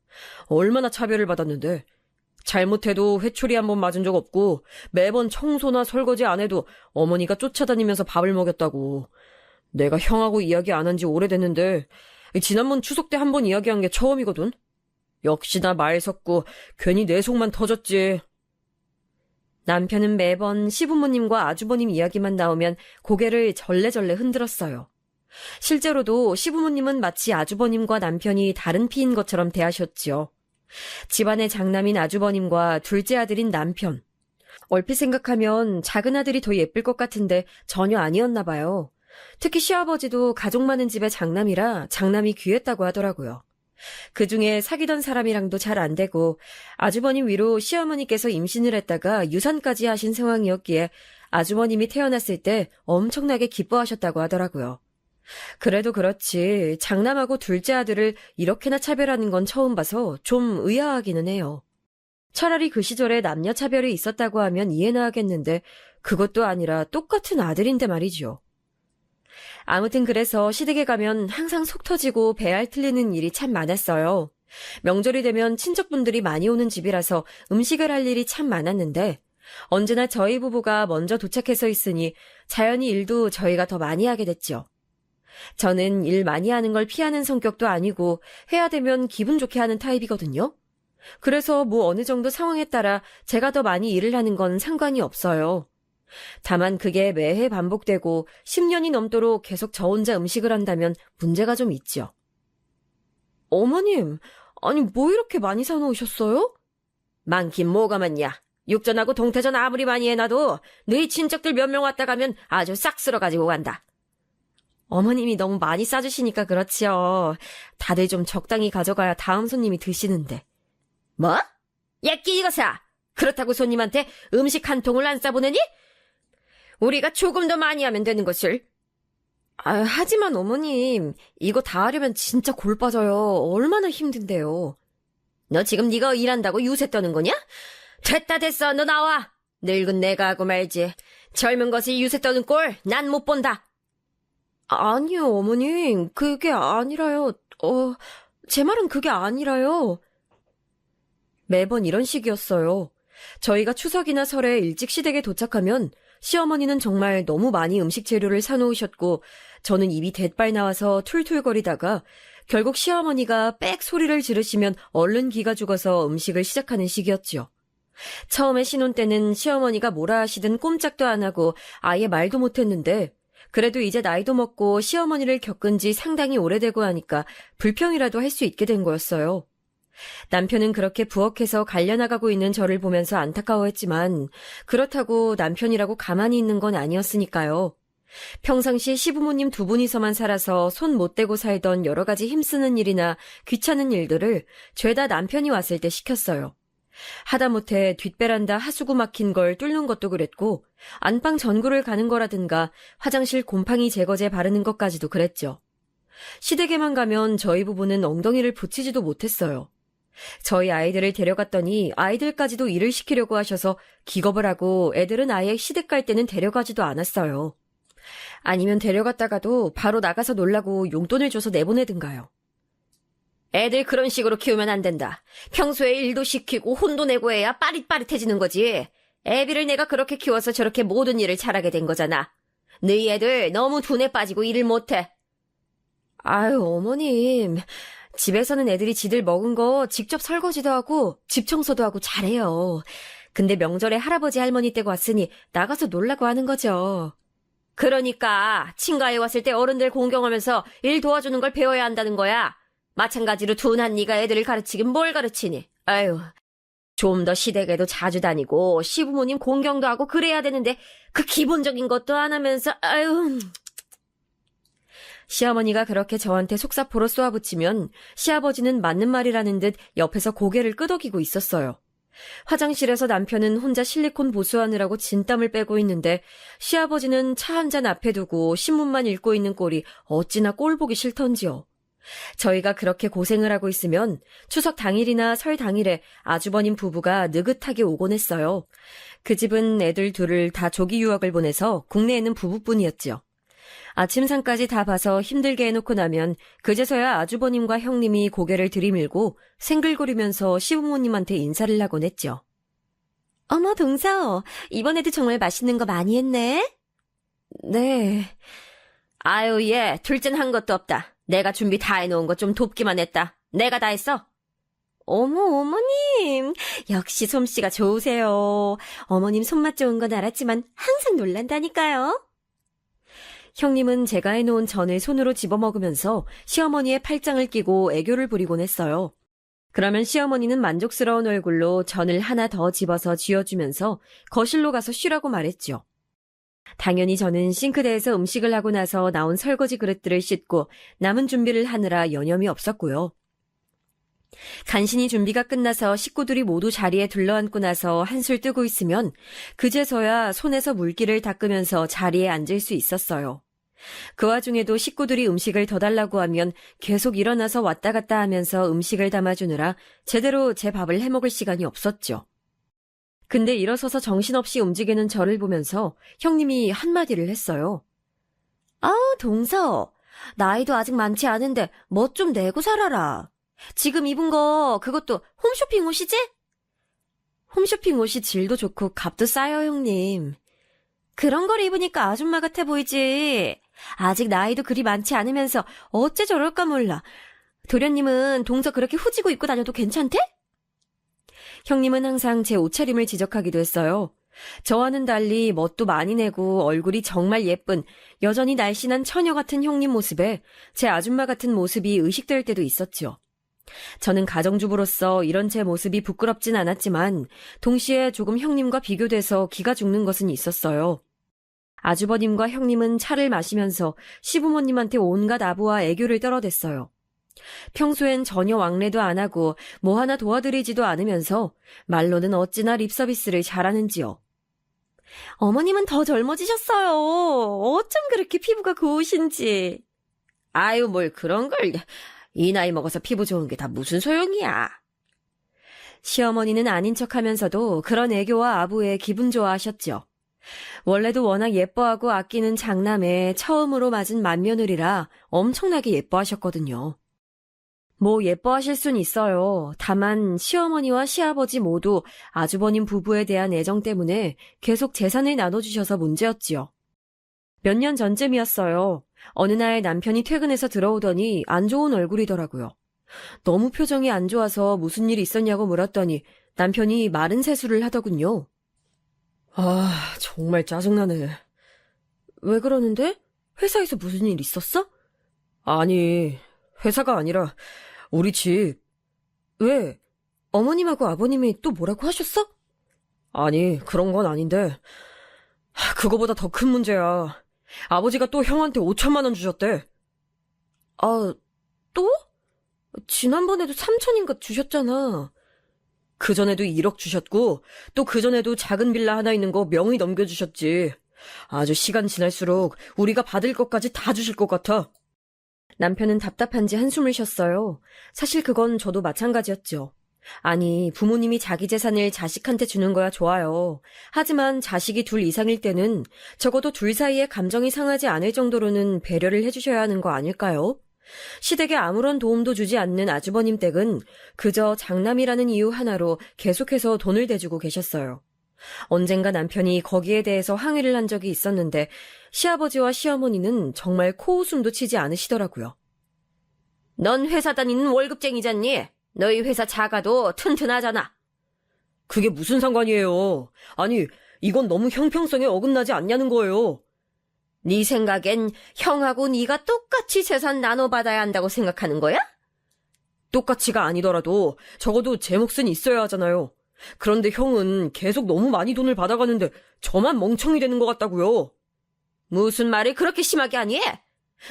얼마나 차별을 받았는데. 잘못해도 회초리 한 번 맞은 적 없고 매번 청소나 설거지 안 해도 어머니가 쫓아다니면서 밥을 먹였다고. 내가 형하고 이야기 안 한 지 오래됐는데 지난번 추석 때 한 번 이야기한 게 처음이거든. 역시나 말 섞고 괜히 내 속만 터졌지. 남편은 매번 시부모님과 아주버님 이야기만 나오면 고개를 절레절레 흔들었어요. 실제로도 시부모님은 마치 아주버님과 남편이 다른 피인 것처럼 대하셨지요. 집안의 장남인 아주버님과 둘째 아들인 남편. 얼핏 생각하면 작은 아들이 더 예쁠 것 같은데 전혀 아니었나 봐요. 특히 시아버지도 가족 많은 집의 장남이라 장남이 귀했다고 하더라고요. 그중에 사귀던 사람이랑도 잘 안 되고 아주버님 위로 시어머니께서 임신을 했다가 유산까지 하신 상황이었기에 아주버님이 태어났을 때 엄청나게 기뻐하셨다고 하더라고요. 그래도 그렇지 장남하고 둘째 아들을 이렇게나 차별하는 건 처음 봐서 좀 의아하기는 해요. 차라리 그 시절에 남녀 차별이 있었다고 하면 이해나 하겠는데 그것도 아니라 똑같은 아들인데 말이죠. 아무튼 그래서 시댁에 가면 항상 속 터지고 배알 틀리는 일이 참 많았어요. 명절이 되면 친척분들이 많이 오는 집이라서 음식을 할 일이 참 많았는데 언제나 저희 부부가 먼저 도착해서 있으니 자연히 일도 저희가 더 많이 하게 됐죠. 저는 일 많이 하는 걸 피하는 성격도 아니고 해야 되면 기분 좋게 하는 타입이거든요. 그래서 뭐 어느 정도 상황에 따라 제가 더 많이 일을 하는 건 상관이 없어요. 다만 그게 매해 반복되고 10년이 넘도록 계속 저 혼자 음식을 한다면 문제가 좀 있죠. 어머님, 아니 뭐 이렇게 많이 사놓으셨어요? 많긴 뭐가 많냐. 육전하고 동태전 아무리 많이 해놔도 너희 친척들 몇 명 왔다 가면 아주 싹 쓸어 가지고 간다. 어머님이 너무 많이 싸주시니까 그렇지요. 다들 좀 적당히 가져가야 다음 손님이 드시는데. 뭐? 예끼 이거사! 그렇다고 손님한테 음식 한 통을 안 싸보내니? 우리가 조금 더 많이 하면 되는 것을. 하지만 어머님, 이거 다 하려면 진짜 골 빠져요. 얼마나 힘든데요. 너 지금 네가 일한다고 유세 떠는 거냐? 됐다 됐어, 너 나와. 늙은 내가 하고 말지. 젊은 것이 유세 떠는 꼴 난 못 본다. 아니요, 어머님. 그게 아니라요. 제 말은 그게 아니라요. 매번 이런 식이었어요. 저희가 추석이나 설에 일찍 시댁에 도착하면 시어머니는 정말 너무 많이 음식 재료를 사놓으셨고 저는 입이 대빨 나와서 툴툴거리다가 결국 시어머니가 빽 소리를 지르시면 얼른 기가 죽어서 음식을 시작하는 시기였지요. 처음에 신혼 때는 시어머니가 뭐라 하시든 꼼짝도 안 하고 아예 말도 못했는데 그래도 이제 나이도 먹고 시어머니를 겪은 지 상당히 오래되고 하니까 불평이라도 할 수 있게 된 거였어요. 남편은 그렇게 부엌에서 갈려나가고 있는 저를 보면서 안타까워했지만 그렇다고 남편이라고 가만히 있는 건 아니었으니까요. 평상시 시부모님 두 분이서만 살아서 손 못 대고 살던 여러 가지 힘쓰는 일이나 귀찮은 일들을 죄다 남편이 왔을 때 시켰어요. 하다못해 뒷베란다 하수구 막힌 걸 뚫는 것도 그랬고 안방 전구를 가는 거라든가 화장실 곰팡이 제거제 바르는 것까지도 그랬죠. 시댁에만 가면 저희 부부는 엉덩이를 붙이지도 못했어요. 저희 아이들을 데려갔더니 아이들까지도 일을 시키려고 하셔서 기겁을 하고 애들은 아예 시댁 갈 때는 데려가지도 않았어요. 아니면 데려갔다가도 바로 나가서 놀라고 용돈을 줘서 내보내든가요. 애들 그런 식으로 키우면 안 된다. 평소에 일도 시키고 혼도 내고 해야 빠릿빠릿해지는 거지. 애비를 내가 그렇게 키워서 저렇게 모든 일을 잘하게 된 거잖아. 너희 애들 너무 둔에 빠지고 일을 못해. 아유, 어머님. 집에서는 애들이 지들 먹은 거 직접 설거지도 하고 집 청소도 하고 잘해요. 근데 명절에 할아버지 할머니 댁 왔으니 나가서 놀라고 하는 거죠. 그러니까 친가에 왔을 때 어른들 공경하면서 일 도와주는 걸 배워야 한다는 거야. 마찬가지로 둔한 네가 애들을 가르치긴 뭘 가르치니. 아유, 좀 더 시댁에도 자주 다니고 시부모님 공경도 하고 그래야 되는데 그 기본적인 것도 안 하면서 아유. 시어머니가 그렇게 저한테 속사포로 쏘아붙이면 시아버지는 맞는 말이라는 듯 옆에서 고개를 끄덕이고 있었어요. 화장실에서 남편은 혼자 실리콘 보수하느라고 진땀을 빼고 있는데 시아버지는 차 한 잔 앞에 두고 신문만 읽고 있는 꼴이 어찌나 꼴보기 싫던지요. 저희가 그렇게 고생을 하고 있으면 추석 당일이나 설 당일에 아주버님 부부가 느긋하게 오곤 했어요. 그 집은 애들 둘을 다 조기 유학을 보내서 국내에는 부부뿐이었죠. 아침상까지 다 봐서 힘들게 해놓고 나면 그제서야 아주버님과 형님이 고개를 들이밀고 생글거리면서 시부모님한테 인사를 하곤 했죠. 어머 동서, 이번에도 정말 맛있는 거 많이 했네? 네. 아유 얘 둘째는 한 것도 없다. 내가 준비 다 해놓은 거 좀 돕기만 했다. 내가 다 했어. 어머 어머님, 역시 솜씨가 좋으세요. 어머님 손맛 좋은 건 알았지만 항상 놀란다니까요. 형님은 제가 해놓은 전을 손으로 집어먹으면서 시어머니의 팔짱을 끼고 애교를 부리곤 했어요. 그러면 시어머니는 만족스러운 얼굴로 전을 하나 더 집어서 쥐어주면서 거실로 가서 쉬라고 말했죠. 당연히 저는 싱크대에서 음식을 하고 나서 나온 설거지 그릇들을 씻고 남은 준비를 하느라 여념이 없었고요. 간신히 준비가 끝나서 식구들이 모두 자리에 들러앉고 나서 한술 뜨고 있으면 그제서야 손에서 물기를 닦으면서 자리에 앉을 수 있었어요. 그 와중에도 식구들이 음식을 더 달라고 하면 계속 일어나서 왔다 갔다 하면서 음식을 담아주느라 제대로 제 밥을 해먹을 시간이 없었죠. 근데 일어서서 정신없이 움직이는 저를 보면서 형님이 한마디를 했어요. 동서. 나이도 아직 많지 않은데 멋 좀 내고 살아라. 지금 입은 거 그것도 홈쇼핑 옷이지? 홈쇼핑 옷이 질도 좋고 값도 싸요, 형님. 그런 걸 입으니까 아줌마 같아 보이지. 아직 나이도 그리 많지 않으면서 어째 저럴까 몰라. 도련님은 동서 그렇게 후지고 입고 다녀도 괜찮대? 형님은 항상 제 옷차림을 지적하기도 했어요. 저와는 달리 멋도 많이 내고 얼굴이 정말 예쁜 여전히 날씬한 처녀 같은 형님 모습에 제 아줌마 같은 모습이 의식될 때도 있었죠. 저는 가정주부로서 이런 제 모습이 부끄럽진 않았지만 동시에 조금 형님과 비교돼서 기가 죽는 것은 있었어요. 아주버님과 형님은 차를 마시면서 시부모님한테 온갖 아부와 애교를 떨어댔어요. 평소엔 전혀 왕래도 안 하고 뭐 하나 도와드리지도 않으면서 말로는 어찌나 립서비스를 잘하는지요. 어머님은 더 젊어지셨어요. 어쩜 그렇게 피부가 고우신지. 아유, 뭘 그런 걸. 이 나이 먹어서 피부 좋은 게 다 무슨 소용이야. 시어머니는 아닌 척하면서도 그런 애교와 아부에 기분 좋아하셨죠. 원래도 워낙 예뻐하고 아끼는 장남에 처음으로 맞은 맏며느리라 엄청나게 예뻐하셨거든요. 뭐 예뻐하실 순 있어요. 다만 시어머니와 시아버지 모두 아주버님 부부에 대한 애정 때문에 계속 재산을 나눠주셔서 문제였지요. 몇 년 전쯤이었어요. 어느 날 남편이 퇴근해서 들어오더니 안 좋은 얼굴이더라고요. 너무 표정이 안 좋아서 무슨 일 있었냐고 물었더니 남편이 마른 세수를 하더군요. 정말 짜증나네. 왜 그러는데? 회사에서 무슨 일 있었어? 아니, 회사가 아니라 우리 집. 왜? 어머님하고 아버님이 또 뭐라고 하셨어? 아니, 그런 건 아닌데 그거보다 더 큰 문제야. 아버지가 또 형한테 5천만 원 주셨대. 또? 지난번에도 3천인가 주셨잖아. 그전에도 1억 주셨고 또 그전에도 작은 빌라 하나 있는 거 명의 넘겨주셨지. 아주 시간 지날수록 우리가 받을 것까지 다 주실 것 같아. 남편은 답답한지 한숨을 쉬었어요. 사실 그건 저도 마찬가지였죠. 아니, 부모님이 자기 재산을 자식한테 주는 거야 좋아요. 하지만 자식이 둘 이상일 때는 적어도 둘 사이에 감정이 상하지 않을 정도로는 배려를 해주셔야 하는 거 아닐까요? 시댁에 아무런 도움도 주지 않는 아주버님 댁은 그저 장남이라는 이유 하나로 계속해서 돈을 대주고 계셨어요. 언젠가 남편이 거기에 대해서 항의를 한 적이 있었는데 시아버지와 시어머니는 정말 코웃음도 치지 않으시더라고요. 넌 회사 다니는 월급쟁이잖니? 너희 회사 작아도 튼튼하잖아. 그게 무슨 상관이에요. 아니, 이건 너무 형평성에 어긋나지 않냐는 거예요. 네 생각엔 형하고 네가 똑같이 재산 나눠받아야 한다고 생각하는 거야? 똑같이가 아니더라도 적어도 제 몫은 있어야 하잖아요. 그런데 형은 계속 너무 많이 돈을 받아가는데 저만 멍청이 되는 것 같다고요. 무슨 말을 그렇게 심하게 하니?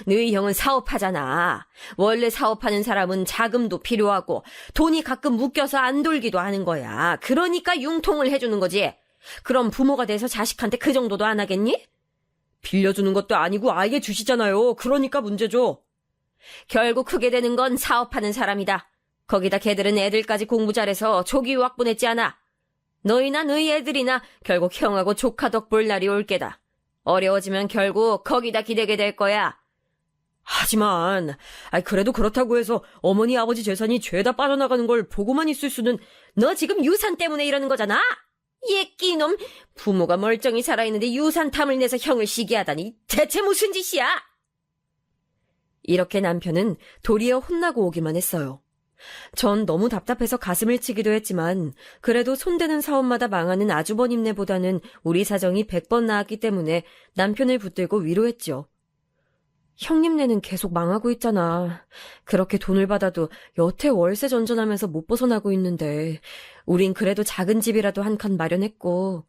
너희 형은 사업하잖아. 원래 사업하는 사람은 자금도 필요하고 돈이 가끔 묶여서 안 돌기도 하는 거야. 그러니까 융통을 해주는 거지. 그럼 부모가 돼서 자식한테 그 정도도 안 하겠니? 빌려주는 것도 아니고 아예 주시잖아요. 그러니까 문제죠. 결국 크게 되는 건 사업하는 사람이다. 거기다 걔들은 애들까지 공부 잘해서 조기 유학 보냈지 않아. 너희나 너희 애들이나 결국 형하고 조카 덕 볼 날이 올 게다. 어려워지면 결국 거기다 기대게 될 거야. 하지만 그래도 그렇다고 해서 어머니 아버지 재산이 죄다 빠져나가는 걸 보고만 있을 수는. 너 지금 유산 때문에 이러는 거잖아. 예끼놈, 부모가 멀쩡히 살아있는데 유산 탐을 내서 형을 시기하다니 대체 무슨 짓이야? 이렇게 남편은 도리어 혼나고 오기만 했어요. 전 너무 답답해서 가슴을 치기도 했지만 그래도 손대는 사업마다 망하는 아주버님네보다는 우리 사정이 100번 나았기 때문에 남편을 붙들고 위로했죠. 형님네는 계속 망하고 있잖아. 그렇게 돈을 받아도 여태 월세 전전하면서 못 벗어나고 있는데 우린 그래도 작은 집이라도 한 칸 마련했고.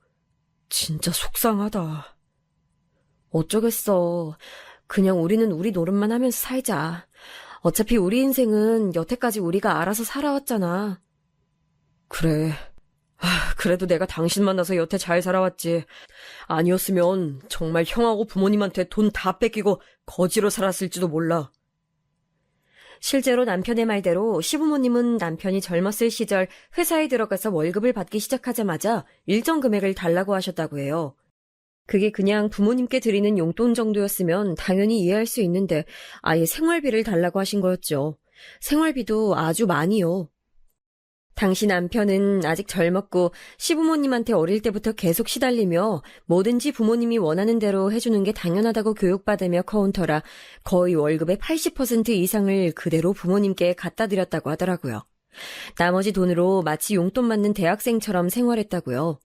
진짜 속상하다. 어쩌겠어. 그냥 우리는 우리 노릇만 하면서 살자. 어차피 우리 인생은 여태까지 우리가 알아서 살아왔잖아. 그래, 그래도 내가 당신 만나서 여태 잘 살아왔지. 아니었으면 정말 형하고 부모님한테 돈 다 뺏기고 거지로 살았을지도 몰라. 실제로 남편의 말대로 시부모님은 남편이 젊었을 시절 회사에 들어가서 월급을 받기 시작하자마자 일정 금액을 달라고 하셨다고 해요. 그게 그냥 부모님께 드리는 용돈 정도였으면 당연히 이해할 수 있는데 아예 생활비를 달라고 하신 거였죠. 생활비도 아주 많이요. 당시 남편은 아직 젊었고 시부모님한테 어릴 때부터 계속 시달리며 뭐든지 부모님이 원하는 대로 해주는 게 당연하다고 교육받으며 커온 터라 거의 월급의 80% 이상을 그대로 부모님께 갖다 드렸다고 하더라고요. 나머지 돈으로 마치 용돈 맞는 대학생처럼 생활했다고요.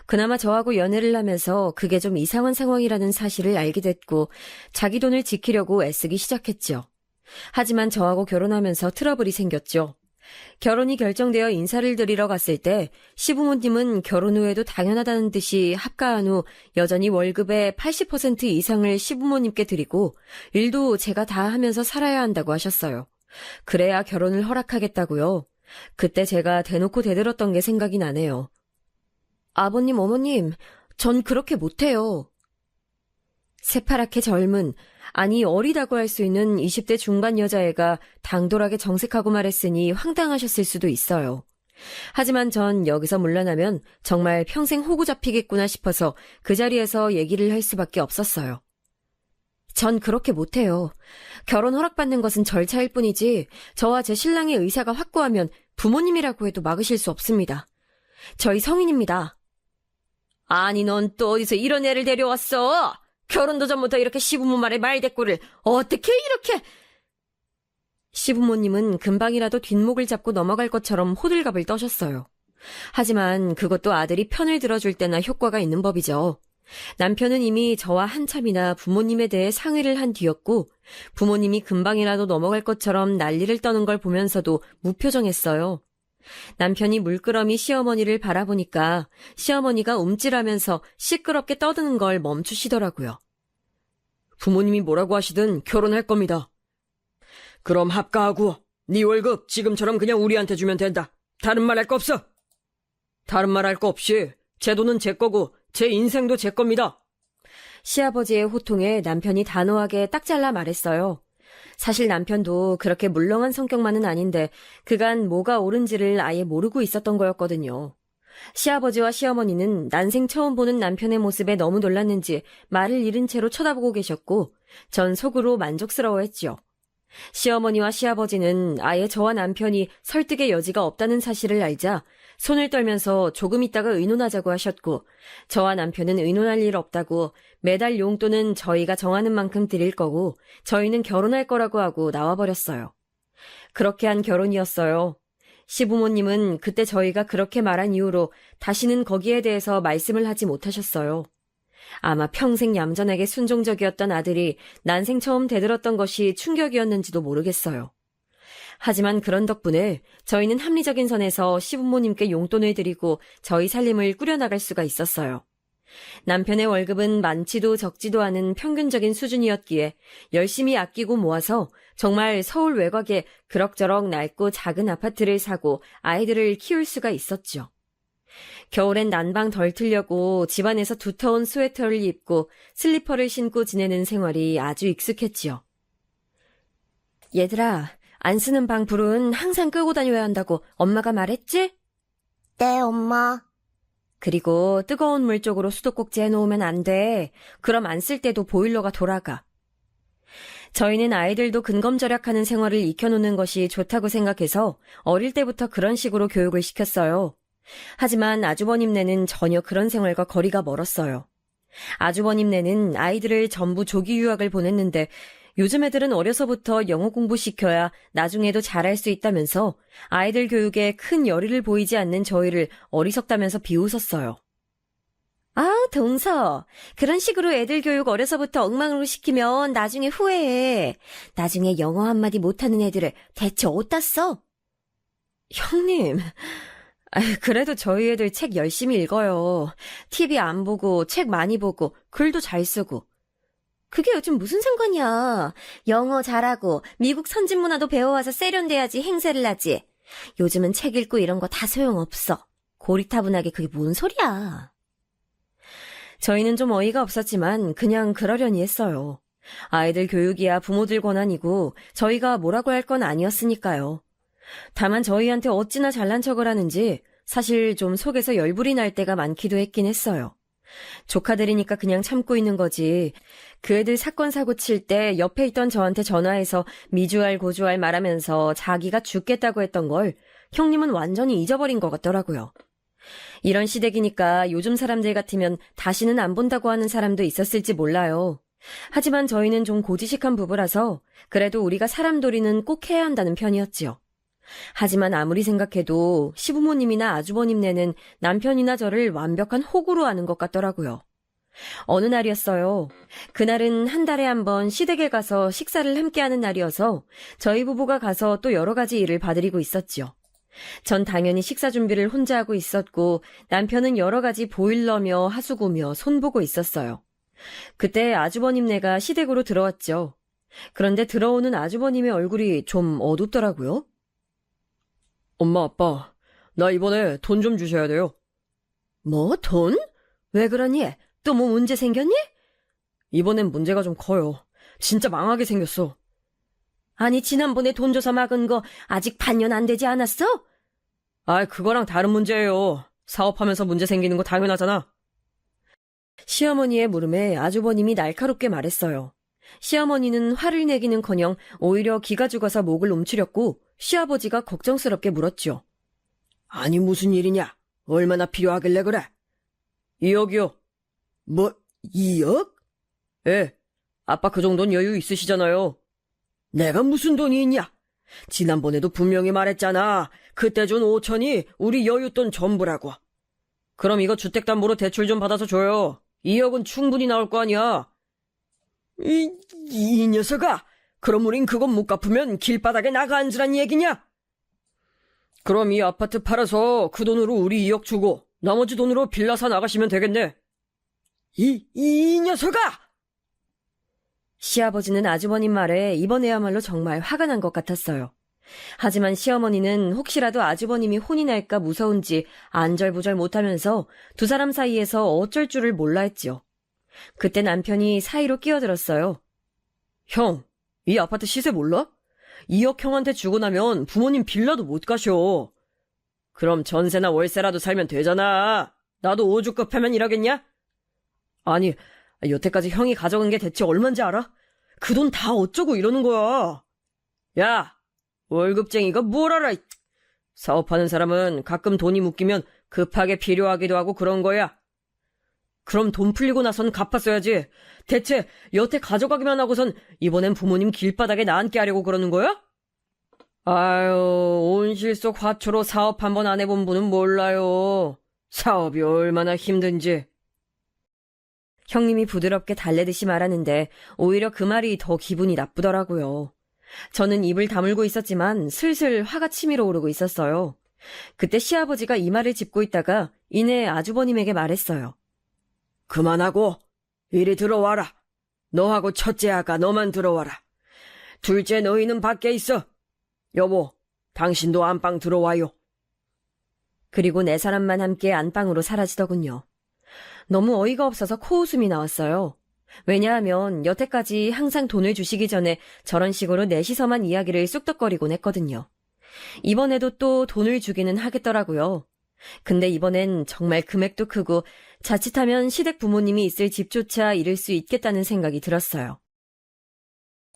그나마 저하고 연애를 하면서 그게 좀 이상한 상황이라는 사실을 알게 됐고 자기 돈을 지키려고 애쓰기 시작했죠. 하지만 저하고 결혼하면서 트러블이 생겼죠. 결혼이 결정되어 인사를 드리러 갔을 때 시부모님은 결혼 후에도 당연하다는 듯이 합가한 후 여전히 월급의 80% 이상을 시부모님께 드리고 일도 제가 다 하면서 살아야 한다고 하셨어요. 그래야 결혼을 허락하겠다고요. 그때 제가 대놓고 대들었던 게 생각이 나네요. 아버님, 어머님, 전 그렇게 못해요. 새파랗게 젊은, 아니 어리다고 할 수 있는 20대 중반 여자애가 당돌하게 정색하고 말했으니 황당하셨을 수도 있어요. 하지만 전 여기서 물러나면 정말 평생 호구 잡히겠구나 싶어서 그 자리에서 얘기를 할 수밖에 없었어요. 전 그렇게 못해요. 결혼 허락받는 것은 절차일 뿐이지 저와 제 신랑의 의사가 확고하면 부모님이라고 해도 막으실 수 없습니다. 저희 성인입니다. 아니 넌 또 어디서 이런 애를 데려왔어? 결혼도 전부터 이렇게 시부모 말에 말대꾸를 어떻게 이렇게... 시부모님은 금방이라도 뒷목을 잡고 넘어갈 것처럼 호들갑을 떠셨어요. 하지만 그것도 아들이 편을 들어줄 때나 효과가 있는 법이죠. 남편은 이미 저와 한참이나 부모님에 대해 상의를 한 뒤였고 부모님이 금방이라도 넘어갈 것처럼 난리를 떠는 걸 보면서도 무표정했어요. 남편이 물끄러미 시어머니를 바라보니까 시어머니가 움찔하면서 시끄럽게 떠드는 걸 멈추시더라고요. 부모님이 뭐라고 하시든 결혼할 겁니다. 그럼 합가하고 네 월급 지금처럼 그냥 우리한테 주면 된다. 다른 말 할 거 없어. 다른 말 할 거 없이 제 돈은 제 거고 제 인생도 제 겁니다. 시아버지의 호통에 남편이 단호하게 딱 잘라 말했어요. 사실 남편도 그렇게 물렁한 성격만은 아닌데 그간 뭐가 옳은지를 아예 모르고 있었던 거였거든요. 시아버지와 시어머니는 난생 처음 보는 남편의 모습에 너무 놀랐는지 말을 잃은 채로 쳐다보고 계셨고 전 속으로 만족스러워했죠. 시어머니와 시아버지는 아예 저와 남편이 설득의 여지가 없다는 사실을 알자 손을 떨면서 조금 있다가 의논하자고 하셨고 저와 남편은 의논할 일 없다고 매달 용돈은 저희가 정하는 만큼 드릴 거고 저희는 결혼할 거라고 하고 나와버렸어요. 그렇게 한 결혼이었어요. 시부모님은 그때 저희가 그렇게 말한 이후로 다시는 거기에 대해서 말씀을 하지 못하셨어요. 아마 평생 얌전하게 순종적이었던 아들이 난생 처음 대들었던 것이 충격이었는지도 모르겠어요. 하지만 그런 덕분에 저희는 합리적인 선에서 시부모님께 용돈을 드리고 저희 살림을 꾸려나갈 수가 있었어요. 남편의 월급은 많지도 적지도 않은 평균적인 수준이었기에 열심히 아끼고 모아서 정말 서울 외곽에 그럭저럭 낡고 작은 아파트를 사고 아이들을 키울 수가 있었죠. 겨울엔 난방 덜 틀려고 집안에서 두터운 스웨터를 입고 슬리퍼를 신고 지내는 생활이 아주 익숙했지요. 얘들아, 안 쓰는 방 불은 항상 끄고 다녀야 한다고 엄마가 말했지?
네, 엄마.
그리고 뜨거운 물 쪽으로 수도꼭지 해놓으면 안 돼. 그럼 안 쓸 때도 보일러가 돌아가. 저희는 아이들도 근검절약하는 생활을 익혀놓는 것이 좋다고 생각해서 어릴 때부터 그런 식으로 교육을 시켰어요. 하지만 아주버님네는 전혀 그런 생활과 거리가 멀었어요. 아주버님네는 아이들을 전부 조기 유학을 보냈는데 요즘 애들은 어려서부터 영어 공부시켜야 나중에도 잘할 수 있다면서 아이들 교육에 큰 열의를 보이지 않는 저희를 어리석다면서 비웃었어요. 아, 동서. 그런 식으로 애들 교육 어려서부터 엉망으로 시키면 나중에 후회해. 나중에 영어 한마디 못하는 애들을 대체 어디다 써? 형님, 그래도 저희 애들 책 열심히 읽어요. TV 안 보고 책 많이 보고 글도 잘 쓰고. 그게 요즘 무슨 상관이야. 영어 잘하고 미국 선진 문화도 배워와서 세련돼야지 행세를 하지. 요즘은 책 읽고 이런 거 다 소용없어. 고리타분하게 그게 뭔 소리야. 저희는 좀 어이가 없었지만 그냥 그러려니 했어요. 아이들 교육이야 부모들 권한이고 저희가 뭐라고 할 건 아니었으니까요. 다만 저희한테 어찌나 잘난 척을 하는지 사실 좀 속에서 열불이 날 때가 많기도 했긴 했어요. 조카들이니까 그냥 참고 있는 거지. 그 애들 사건 사고 칠 때 옆에 있던 저한테 전화해서 미주알 고주알 말하면서 자기가 죽겠다고 했던 걸 형님은 완전히 잊어버린 것 같더라고요. 이런 시댁이니까 요즘 사람들 같으면 다시는 안 본다고 하는 사람도 있었을지 몰라요. 하지만 저희는 좀 고지식한 부부라서 그래도 우리가 사람돌이는 꼭 해야 한다는 편이었지요. 하지만 아무리 생각해도 시부모님이나 아주버님네는 남편이나 저를 완벽한 호구로 아는 것 같더라고요. 어느 날이었어요. 그날은 한 달에 한 번 시댁에 가서 식사를 함께하는 날이어서 저희 부부가 가서 또 여러 가지 일을 봐드리고 있었지요. 전 당연히 식사 준비를 혼자 하고 있었고 남편은 여러 가지 보일러며 하수구며 손보고 있었어요. 그때 아주버님네가 시댁으로 들어왔죠. 그런데 들어오는 아주버님의 얼굴이 좀 어둡더라고요. 엄마, 아빠, 나 이번에 돈 좀 주셔야 돼요. 뭐, 돈? 왜 그러니? 또 뭐 문제 생겼니? 이번엔 문제가 좀 커요. 진짜 망하게 생겼어. 아니, 지난번에 돈 줘서 막은 거 아직 반년 안 되지 않았어? 아, 그거랑 다른 문제예요. 사업하면서 문제 생기는 거 당연하잖아. 시어머니의 물음에 아주버님이 날카롭게 말했어요. 시어머니는 화를 내기는커녕 오히려 기가 죽어서 목을 움츠렸고 시아버지가 걱정스럽게 물었죠. 아니 무슨 일이냐? 얼마나 필요하길래 그래? 2억이요. 뭐 2억? 예. 아빠 그 정도는 여유 있으시잖아요. 내가 무슨 돈이 있냐? 지난번에도 분명히 말했잖아. 그때 준 5천이 우리 여윳돈 전부라고. 그럼 이거 주택담보로 대출 좀 받아서 줘요. 2억은 충분히 나올 거 아니야. 이 녀석아! 그럼 우린 그건 못 갚으면 길바닥에 나가 앉으란 얘기냐? 그럼 이 아파트 팔아서 그 돈으로 우리 2억 주고 나머지 돈으로 빌라 사 나가시면 되겠네. 이 녀석아! 시아버지는 아주버님 말에 이번에야말로 정말 화가 난 것 같았어요. 하지만 시어머니는 혹시라도 아주버님이 혼이 날까 무서운지 안절부절 못하면서 두 사람 사이에서 어쩔 줄을 몰라 했지요. 그때 남편이 사이로 끼어들었어요. 형, 이 아파트 시세 몰라? 2억 형한테 주고 나면 부모님 빌라도 못 가셔. 그럼 전세나 월세라도 살면 되잖아. 나도 5주급 하면 일하겠냐? 아니, 여태까지 형이 가져간 게 대체 얼만지 알아? 그 돈 다 어쩌고 이러는 거야. 야, 월급쟁이가 뭘 알아. 사업하는 사람은 가끔 돈이 묶이면 급하게 필요하기도 하고 그런 거야. 그럼 돈 풀리고 나선 갚았어야지. 대체 여태 가져가기만 하고선 이번엔 부모님 길바닥에 나앉게 하려고 그러는 거야? 아유, 온실 속 화초로 사업 한번 안 해본 분은 몰라요. 사업이 얼마나 힘든지. 형님이 부드럽게 달래듯이 말하는데 오히려 그 말이 더 기분이 나쁘더라고요. 저는 입을 다물고 있었지만 슬슬 화가 치밀어 오르고 있었어요. 그때 시아버지가 이마를 짚고 있다가 이내 아주버님에게 말했어요. 그만하고 이리 들어와라. 너하고 첫째 아가 너만 들어와라. 둘째 너희는 밖에 있어. 여보, 당신도 안방 들어와요. 그리고 네 사람만 함께 안방으로 사라지더군요. 너무 어이가 없어서 코웃음이 나왔어요. 왜냐하면 여태까지 항상 돈을 주시기 전에 저런 식으로 넷이서만 이야기를 쑥덕거리곤 했거든요. 이번에도 또 돈을 주기는 하겠더라고요. 근데 이번엔 정말 금액도 크고 자칫하면 시댁 부모님이 있을 집조차 잃을 수 있겠다는 생각이 들었어요.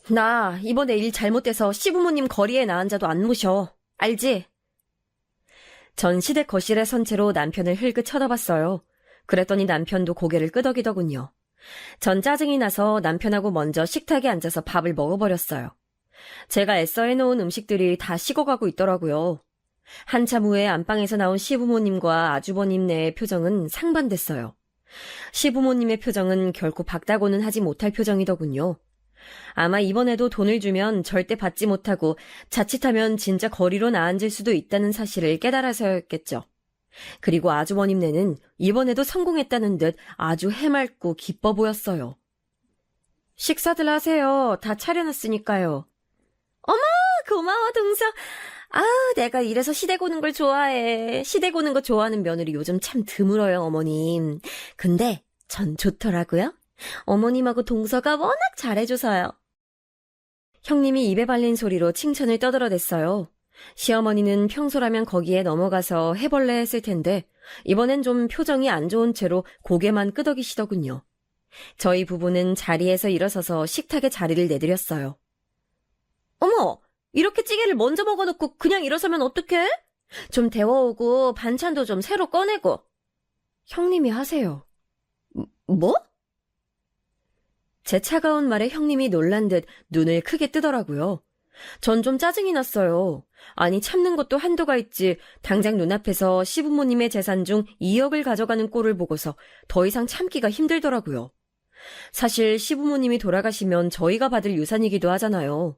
나 이번에 일 잘못돼서 시부모님 거리에 나앉아도 안 모셔. 알지? 전 시댁 거실에 선 채로 남편을 흘끗 쳐다봤어요. 그랬더니 남편도 고개를 끄덕이더군요. 전 짜증이 나서 남편하고 먼저 식탁에 앉아서 밥을 먹어버렸어요. 제가 애써 해놓은 음식들이 다 식어가고 있더라고요. 한참 후에 안방에서 나온 시부모님과 아주버님네의 표정은 상반됐어요. 시부모님의 표정은 결코 박다고는 하지 못할 표정이더군요. 아마 이번에도 돈을 주면 절대 받지 못하고 자칫하면 진짜 거리로 나앉을 수도 있다는 사실을 깨달아서였겠죠. 그리고 아주버님네는 이번에도 성공했다는 듯 아주 해맑고 기뻐 보였어요. 식사들 하세요. 다 차려놨으니까요. 어머, 고마워 동서. 아, 내가 이래서 시댁 오는 걸 좋아해. 시댁 오는 거 좋아하는 며느리 요즘 참 드물어요, 어머님. 근데 전 좋더라고요. 어머님하고 동서가 워낙 잘해줘서요. 형님이 입에 발린 소리로 칭찬을 떠들어댔어요. 시어머니는 평소라면 거기에 넘어가서 해벌레 했을 텐데 이번엔 좀 표정이 안 좋은 채로 고개만 끄덕이시더군요. 저희 부부는 자리에서 일어서서 식탁에 자리를 내드렸어요. 어머! 이렇게 찌개를 먼저 먹어놓고 그냥 일어서면 어떡해? 좀 데워오고 반찬도 좀 새로 꺼내고. 형님이 하세요. 뭐? 제 차가운 말에 형님이 놀란 듯 눈을 크게 뜨더라고요. 전 좀 짜증이 났어요. 아니 참는 것도 한도가 있지 당장 눈앞에서 시부모님의 재산 중 2억을 가져가는 꼴을 보고서 더 이상 참기가 힘들더라고요. 사실 시부모님이 돌아가시면 저희가 받을 유산이기도 하잖아요.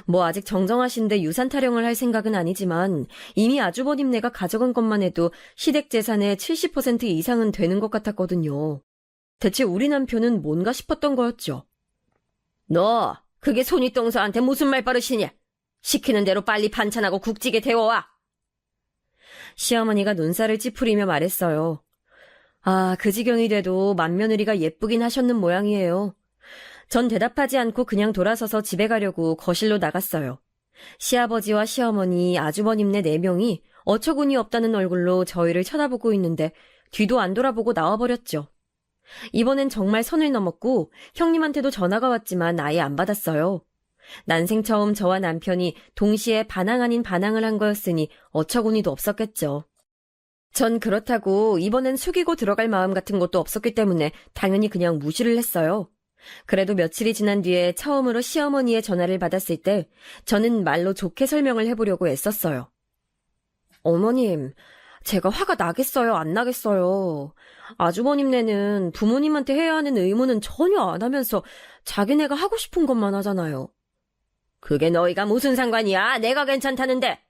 뭐 아직 정정하신데 유산 타령을 할 생각은 아니지만 이미 아주버님네가 가져간 것만 해도 시댁 재산의 70% 이상은 되는 것 같았거든요. 대체 우리 남편은 뭔가 싶었던 거였죠. 너 그게 손윗동서한테 무슨 말버릇이냐? 시키는 대로 빨리 반찬하고 국찌개 데워와. 시어머니가 눈살을 찌푸리며 말했어요. 아, 그 지경이 돼도 맏며느리가 예쁘긴 하셨는 모양이에요. 전 대답하지 않고 그냥 돌아서서 집에 가려고 거실로 나갔어요. 시아버지와 시어머니, 아주버님네 4명이 어처구니 없다는 얼굴로 저희를 쳐다보고 있는데 뒤도 안 돌아보고 나와버렸죠. 이번엔 정말 선을 넘었고 형님한테도 전화가 왔지만 아예 안 받았어요. 난생 처음 저와 남편이 동시에 반항 아닌 반항을 한 거였으니 어처구니도 없었겠죠. 전 그렇다고 이번엔 숙이고 들어갈 마음 같은 것도 없었기 때문에 당연히 그냥 무시를 했어요. 그래도 며칠이 지난 뒤에 처음으로 시어머니의 전화를 받았을 때 저는 말로 좋게 설명을 해보려고 애썼어요. 어머님, 제가 화가 나겠어요, 안 나겠어요. 아주버님네는 부모님한테 해야 하는 의무는 전혀 안 하면서 자기네가 하고 싶은 것만 하잖아요. 그게 너희가 무슨 상관이야? 내가 괜찮다는데.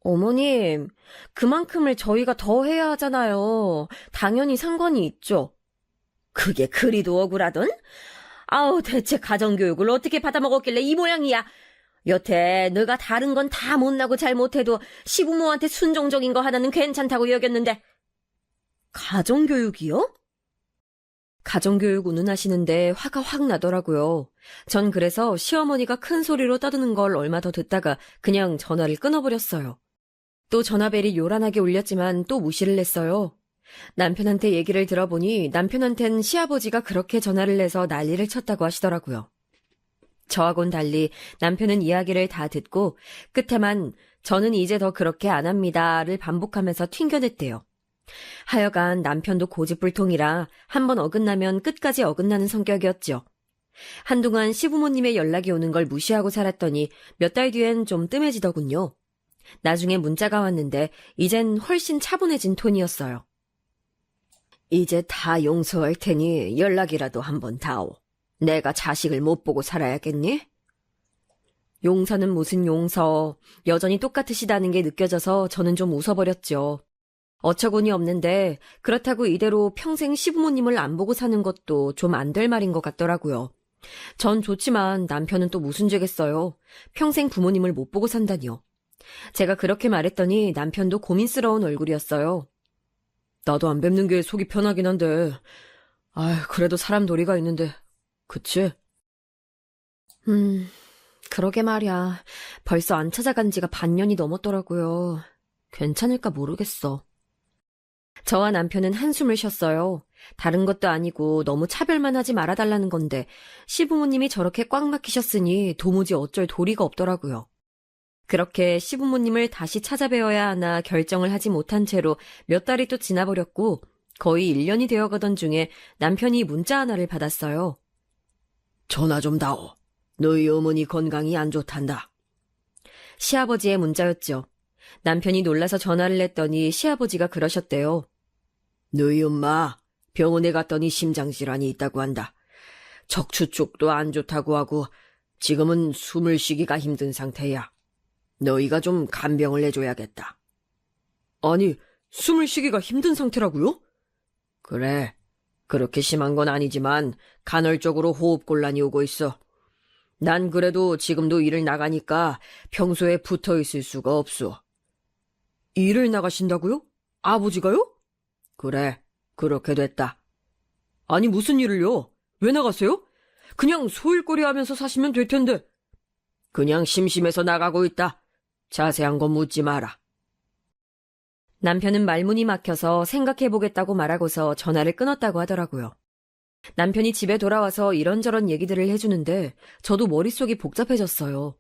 어머님, 그만큼을 저희가 더 해야 하잖아요. 당연히 상관이 있죠. 그게 그리도 억울하던? 아우, 대체 가정교육을 어떻게 받아먹었길래 이 모양이야. 여태 너가 다른 건 다 못나고 잘못해도 시부모한테 순종적인 거 하나는 괜찮다고 여겼는데. 가정교육이요? 가정교육 운운하시는데 화가 확 나더라고요. 전 그래서 시어머니가 큰 소리로 떠드는 걸 얼마 더 듣다가 그냥 전화를 끊어버렸어요. 또 전화벨이 요란하게 울렸지만 또 무시를 했어요. 남편한테 얘기를 들어보니 남편한텐 시아버지가 그렇게 전화를 해서 난리를 쳤다고 하시더라고요. 저하고는 달리 남편은 이야기를 다 듣고 끝에만 저는 이제 더 그렇게 안 합니다를 반복하면서 튕겨냈대요. 하여간 남편도 고집불통이라 한번 어긋나면 끝까지 어긋나는 성격이었죠. 한동안 시부모님의 연락이 오는 걸 무시하고 살았더니 몇 달 뒤엔 좀 뜸해지더군요. 나중에 문자가 왔는데 이젠 훨씬 차분해진 톤이었어요. 이제 다 용서할 테니 연락이라도 한번 다오. 내가 자식을 못 보고 살아야겠니? 용서는 무슨 용서. 여전히 똑같으시다는 게 느껴져서 저는 좀 웃어버렸죠. 어처구니 없는데 그렇다고 이대로 평생 시부모님을 안 보고 사는 것도 좀 안 될 말인 것 같더라고요. 전 좋지만 남편은 또 무슨 죄겠어요. 평생 부모님을 못 보고 산다니요. 제가 그렇게 말했더니 남편도 고민스러운 얼굴이었어요. 나도 안 뵙는 게 속이 편하긴 한데 그래도 사람 도리가 있는데 그치? 그러게 말이야. 벌써 안 찾아간 지가 반년이 넘었더라고요. 괜찮을까 모르겠어. 저와 남편은 한숨을 쉬었어요. 다른 것도 아니고 너무 차별만 하지 말아달라는 건데 시부모님이 저렇게 꽉 막히셨으니 도무지 어쩔 도리가 없더라고요. 그렇게 시부모님을 다시 찾아뵈어야 하나 결정을 하지 못한 채로 몇 달이 또 지나버렸고 거의 1년이 되어가던 중에 남편이 문자 하나를 받았어요. 전화 좀 다오. 너희 어머니 건강이 안 좋단다. 시아버지의 문자였죠. 남편이 놀라서 전화를 했더니 시아버지가 그러셨대요. 너희 엄마 병원에 갔더니 심장질환이 있다고 한다. 척추 쪽도 안 좋다고 하고 지금은 숨을 쉬기가 힘든 상태야. 너희가 좀 간병을 해줘야겠다. 아니, 숨을 쉬기가 힘든 상태라고요? 그래. 그렇게 심한 건 아니지만 간헐적으로 호흡곤란이 오고 있어. 난 그래도 지금도 일을 나가니까 평소에 붙어 있을 수가 없어. 일을 나가신다고요? 아버지가요? 그래, 그렇게 됐다. 아니, 무슨 일을요? 왜 나가세요? 그냥 소일거리 하면서 사시면 될 텐데. 그냥 심심해서 나가고 있다. 자세한 건 묻지 마라. 남편은 말문이 막혀서 생각해보겠다고 말하고서 전화를 끊었다고 하더라고요. 남편이 집에 돌아와서 이런저런 얘기들을 해주는데 저도 머릿속이 복잡해졌어요.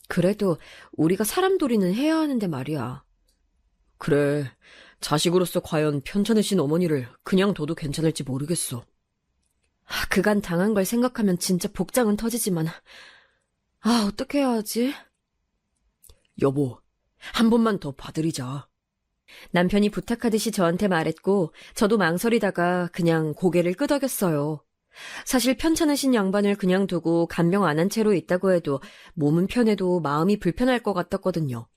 그래도 우리가 사람돌이는 해야 하는데 말이야. 그래, 자식으로서 과연 편찮으신 어머니를 그냥 둬도 괜찮을지 모르겠어. 그간 당한 걸 생각하면 진짜 복장은 터지지만 어떻게 해야 하지? 여보, 한 번만 더 봐드리자. 남편이 부탁하듯이 저한테 말했고 저도 망설이다가 그냥 고개를 끄덕였어요. 사실 편찮으신 양반을 그냥 두고 간병 안 한 채로 있다고 해도 몸은 편해도 마음이 불편할 것 같았거든요.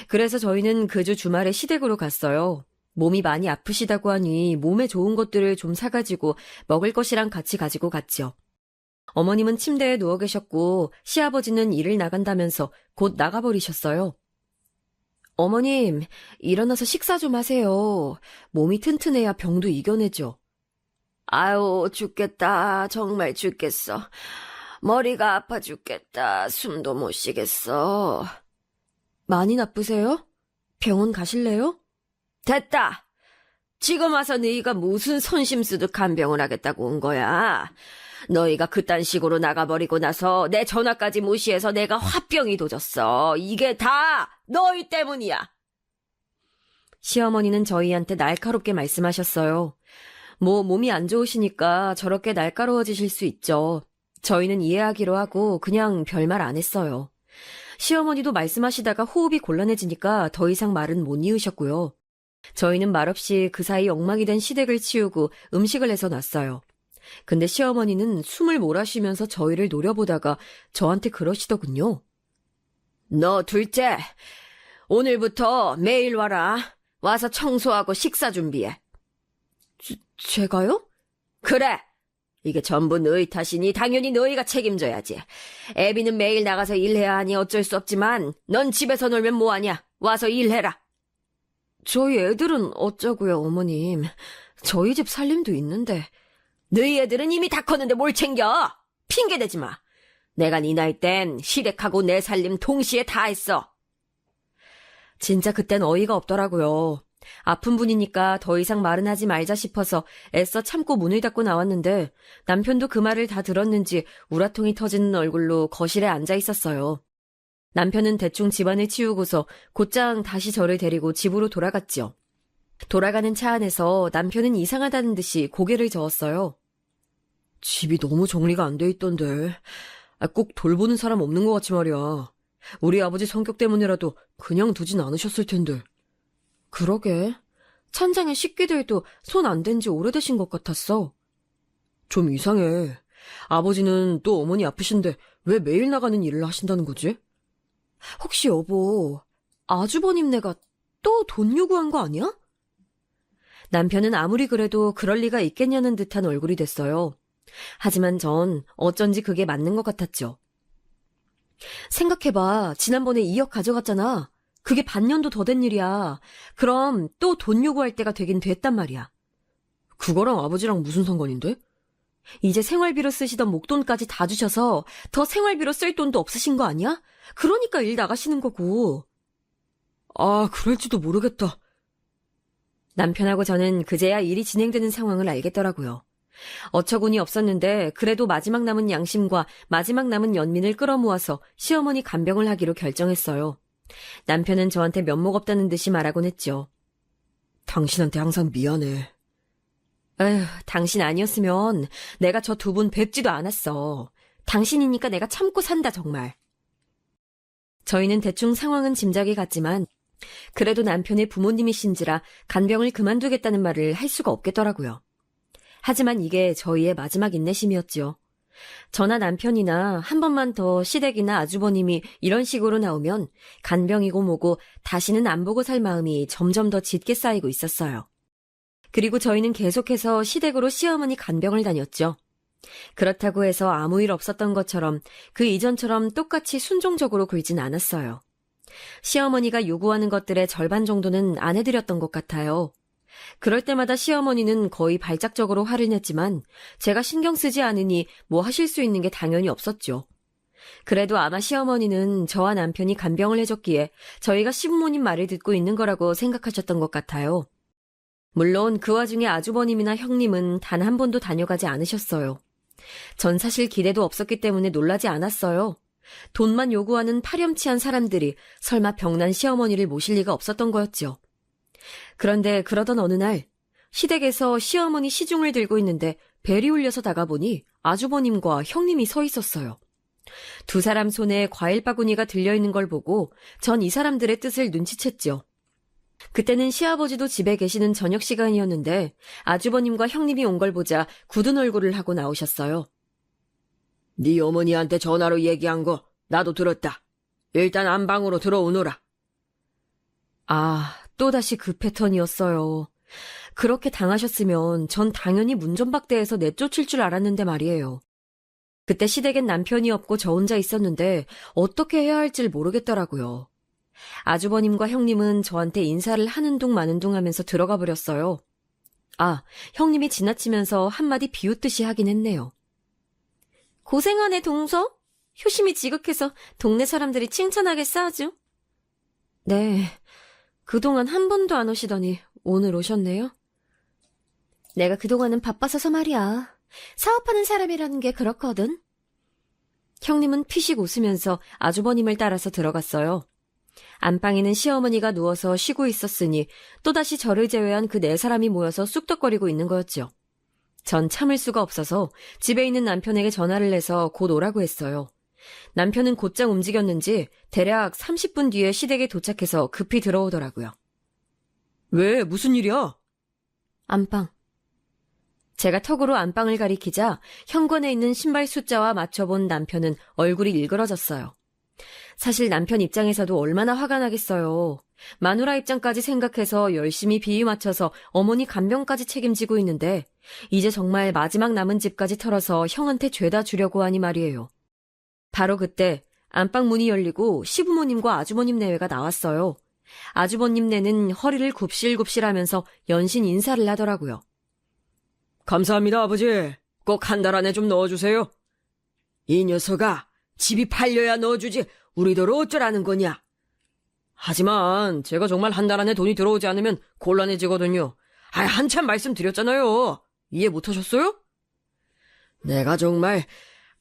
그래서 저희는 그 주 주말에 시댁으로 갔어요. 몸이 많이 아프시다고 하니 몸에 좋은 것들을 좀 사가지고 먹을 것이랑 같이 가지고 갔죠. 어머님은 침대에 누워 계셨고 시아버지는 일을 나간다면서 곧 나가버리셨어요. 어머님, 일어나서 식사 좀 하세요. 몸이 튼튼해야 병도 이겨내죠. 아유, 죽겠다. 정말 죽겠어. 머리가 아파 죽겠다. 숨도 못 쉬겠어. 많이 나쁘세요? 병원 가실래요? 됐다. 지금 와서 너희가 무슨 선심 쓰듯 간병을 하겠다고 온 거야. 너희가 그딴 식으로 나가버리고 나서 내 전화까지 무시해서 내가 화병이 도졌어. 이게 다 너희 때문이야. 시어머니는 저희한테 날카롭게 말씀하셨어요. 몸이 안 좋으시니까 저렇게 날카로워지실 수 있죠. 저희는 이해하기로 하고 그냥 별말 안 했어요. 시어머니도 말씀하시다가 호흡이 곤란해지니까 더 이상 말은 못 이으셨고요. 저희는 말없이 그 사이 엉망이 된 시댁을 치우고 음식을 해서 놨어요. 근데 시어머니는 숨을 몰아쉬면서 저희를 노려보다가 저한테 그러시더군요. 너 둘째, 오늘부터 매일 와라. 와서 청소하고 식사 준비해. 제가요? 그래. 이게 전부 너희 탓이니 당연히 너희가 책임져야지. 애비는 매일 나가서 일해야 하니 어쩔 수 없지만 넌 집에서 놀면 뭐하냐. 와서 일해라. 저희 애들은 어쩌고요, 어머님. 저희 집 살림도 있는데. 너희 애들은 이미 다 컸는데 뭘 챙겨? 핑계대지 마. 내가 네 나이 땐 시댁하고 내 살림 동시에 다 했어. 진짜 그땐 어이가 없더라고요. 아픈 분이니까 더 이상 말은 하지 말자 싶어서 애써 참고 문을 닫고 나왔는데 남편도 그 말을 다 들었는지 우라통이 터지는 얼굴로 거실에 앉아 있었어요. 남편은 대충 집안을 치우고서 곧장 다시 저를 데리고 집으로 돌아갔죠. 돌아가는 차 안에서 남편은 이상하다는 듯이 고개를 저었어요. 집이 너무 정리가 안 돼 있던데. 꼭 돌보는 사람 없는 것 같지 말이야. 우리 아버지 성격 때문이라도 그냥 두진 않으셨을 텐데. 그러게. 찬장에 식기들도 손 안 댄 지 오래되신 것 같았어. 좀 이상해. 아버지는 또 어머니 아프신데 왜 매일 나가는 일을 하신다는 거지? 혹시 여보, 아주버님네가 또 돈 요구한 거 아니야? 남편은 아무리 그래도 그럴 리가 있겠냐는 듯한 얼굴이 됐어요. 하지만 전 어쩐지 그게 맞는 것 같았죠. 생각해봐. 지난번에 2억 가져갔잖아. 그게 반년도 더 된 일이야. 그럼 또 돈 요구할 때가 되긴 됐단 말이야. 그거랑 아버지랑 무슨 상관인데? 이제 생활비로 쓰시던 목돈까지 다 주셔서 더 생활비로 쓸 돈도 없으신 거 아니야? 그러니까 일 나가시는 거고. 그럴지도 모르겠다. 남편하고 저는 그제야 일이 진행되는 상황을 알겠더라고요. 어처구니 없었는데 그래도 마지막 남은 양심과 마지막 남은 연민을 끌어모아서 시어머니 간병을 하기로 결정했어요. 남편은 저한테 면목 없다는 듯이 말하곤 했죠. 당신한테 항상 미안해. 에휴, 당신 아니었으면 내가 저 두 분 뵙지도 않았어. 당신이니까 내가 참고 산다 정말. 저희는 대충 상황은 짐작이 갔지만 그래도 남편의 부모님이신지라 간병을 그만두겠다는 말을 할 수가 없겠더라고요. 하지만 이게 저희의 마지막 인내심이었지요. 저나 남편이나 한 번만 더 시댁이나 아주버님이 이런 식으로 나오면 간병이고 뭐고 다시는 안 보고 살 마음이 점점 더 짙게 쌓이고 있었어요. 그리고 저희는 계속해서 시댁으로 시어머니 간병을 다녔죠. 그렇다고 해서 아무 일 없었던 것처럼 그 이전처럼 똑같이 순종적으로 굴진 않았어요. 시어머니가 요구하는 것들의 절반 정도는 안 해드렸던 것 같아요. 그럴 때마다 시어머니는 거의 발작적으로 화를 냈지만 제가 신경 쓰지 않으니 뭐 하실 수 있는 게 당연히 없었죠. 그래도 아마 시어머니는 저와 남편이 간병을 해줬기에 저희가 시부모님 말을 듣고 있는 거라고 생각하셨던 것 같아요. 물론 그 와중에 아주버님이나 형님은 단 한 번도 다녀가지 않으셨어요. 전 사실 기대도 없었기 때문에 놀라지 않았어요. 돈만 요구하는 파렴치한 사람들이 설마 병난 시어머니를 모실 리가 없었던 거였죠. 그런데 그러던 어느 날 시댁에서 시어머니 시중을 들고 있는데 벨이 울려서 나가보니 아주버님과 형님이 서 있었어요. 두 사람 손에 과일 바구니가 들려있는 걸 보고 전 이 사람들의 뜻을 눈치챘죠. 그때는 시아버지도 집에 계시는 저녁 시간이었는데 아주버님과 형님이 온 걸 보자 굳은 얼굴을 하고 나오셨어요. 네 어머니한테 전화로 얘기한 거 나도 들었다. 일단 안방으로 들어오너라. 아, 또다시 그 패턴이었어요. 그렇게 당하셨으면 전 당연히 문전박대해서 내쫓을 줄 알았는데 말이에요. 그때 시댁엔 남편이 없고 저 혼자 있었는데 어떻게 해야 할지 모르겠더라고요. 아주버님과 형님은 저한테 인사를 하는 둥 마는 둥 하면서 들어가 버렸어요. 아, 형님이 지나치면서 한마디 비웃듯이 하긴 했네요. 고생하네 동서? 효심이 지극해서 동네 사람들이 칭찬하겠어 아주. 네, 그동안 한 번도 안 오시더니 오늘 오셨네요. 내가 그동안은 바빠서서 말이야. 사업하는 사람이라는 게 그렇거든. 형님은 피식 웃으면서 아주버님을 따라서 들어갔어요. 안방에는 시어머니가 누워서 쉬고 있었으니 또다시 저를 제외한 그 네 사람이 모여서 쑥덕거리고 있는 거였죠. 전 참을 수가 없어서 집에 있는 남편에게 전화를 해서 곧 오라고 했어요. 남편은 곧장 움직였는지 대략 30분 뒤에 시댁에 도착해서 급히 들어오더라고요. 왜? 무슨 일이야? 안방. 제가 턱으로 안방을 가리키자 현관에 있는 신발 숫자와 맞춰본 남편은 얼굴이 일그러졌어요. 사실 남편 입장에서도 얼마나 화가 나겠어요. 마누라 입장까지 생각해서 열심히 비위 맞춰서 어머니 간병까지 책임지고 있는데 이제 정말 마지막 남은 집까지 털어서 형한테 죄다 주려고 하니 말이에요. 바로 그때 안방 문이 열리고 시부모님과 아주버님 내외가 나왔어요. 아주버님 내는 허리를 굽실굽실하면서 연신 인사를 하더라고요. 감사합니다, 아버지. 꼭 한 달 안에 좀 넣어주세요. 이 녀석아, 집이 팔려야 넣어주지 우리더러 어쩌라는 거냐. 하지만 제가 정말 한 달 안에 돈이 들어오지 않으면 곤란해지거든요. 한참 말씀드렸잖아요. 이해 못하셨어요? 내가 정말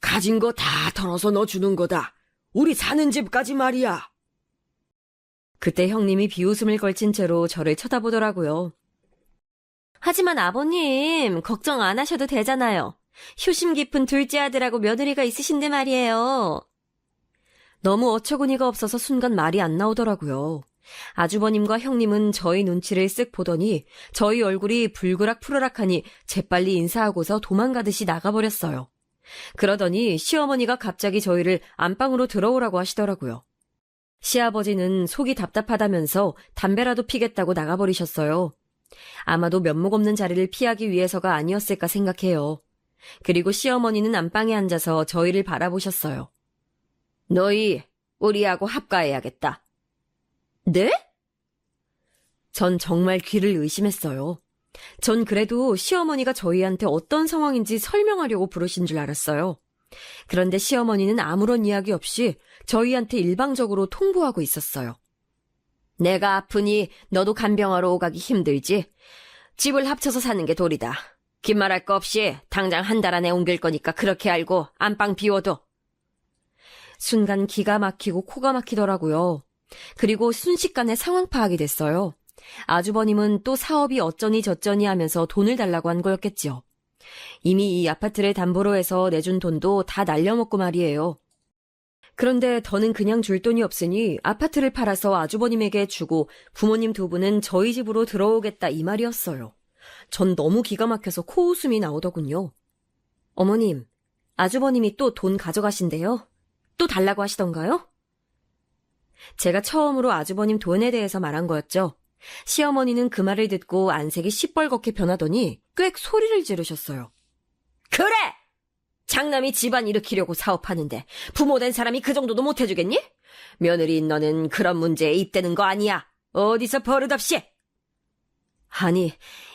가진 거 다 털어서 넣어주는 거다. 우리 사는 집까지 말이야. 그때 형님이 비웃음을 걸친 채로 저를 쳐다보더라고요. 하지만 아버님, 걱정 안 하셔도 되잖아요. 효심 깊은 둘째 아들하고 며느리가 있으신데 말이에요. 너무 어처구니가 없어서 순간 말이 안 나오더라고요. 아주버님과 형님은 저희 눈치를 쓱 보더니 저희 얼굴이 불그락 푸르락하니 재빨리 인사하고서 도망가듯이 나가버렸어요. 그러더니 시어머니가 갑자기 저희를 안방으로 들어오라고 하시더라고요. 시아버지는 속이 답답하다면서 담배라도 피겠다고 나가버리셨어요. 아마도 면목 없는 자리를 피하기 위해서가 아니었을까 생각해요. 그리고 시어머니는 안방에 앉아서 저희를 바라보셨어요. 너희 우리하고 합가해야겠다. 네? 전 정말 귀를 의심했어요. 전 그래도 시어머니가 저희한테 어떤 상황인지 설명하려고 부르신 줄 알았어요. 그런데 시어머니는 아무런 이야기 없이 저희한테 일방적으로 통보하고 있었어요. 내가 아프니 너도 간병하러 오가기 힘들지? 집을 합쳐서 사는 게 도리다. 긴 말할 거 없이 당장 한 달 안에 옮길 거니까 그렇게 알고 안방 비워둬. 순간 기가 막히고 코가 막히더라고요. 그리고 순식간에 상황 파악이 됐어요. 아주버님은 또 사업이 어쩌니 저쩌니 하면서 돈을 달라고 한 거였겠지요. 이미 이 아파트를 담보로 해서 내준 돈도 다 날려먹고 말이에요. 그런데 더는 그냥 줄 돈이 없으니 아파트를 팔아서 아주버님에게 주고 부모님 두 분은 저희 집으로 들어오겠다 이 말이었어요. 전 너무 기가 막혀서 코웃음이 나오더군요. 어머님, 아주버님이 또 돈 가져가신대요? 또 달라고 하시던가요? 제가 처음으로 아주버님 돈에 대해서 말한 거였죠. 시어머니는 그 말을 듣고 안색이 시뻘겋게 변하더니 꽥 소리를 지르셨어요. 그래! 장남이 집안 일으키려고 사업하는데 부모 된 사람이 그 정도도 못 해주겠니? 며느리인 너는 그런 문제에 입대는 거 아니야. 어디서 버릇없이. 아니,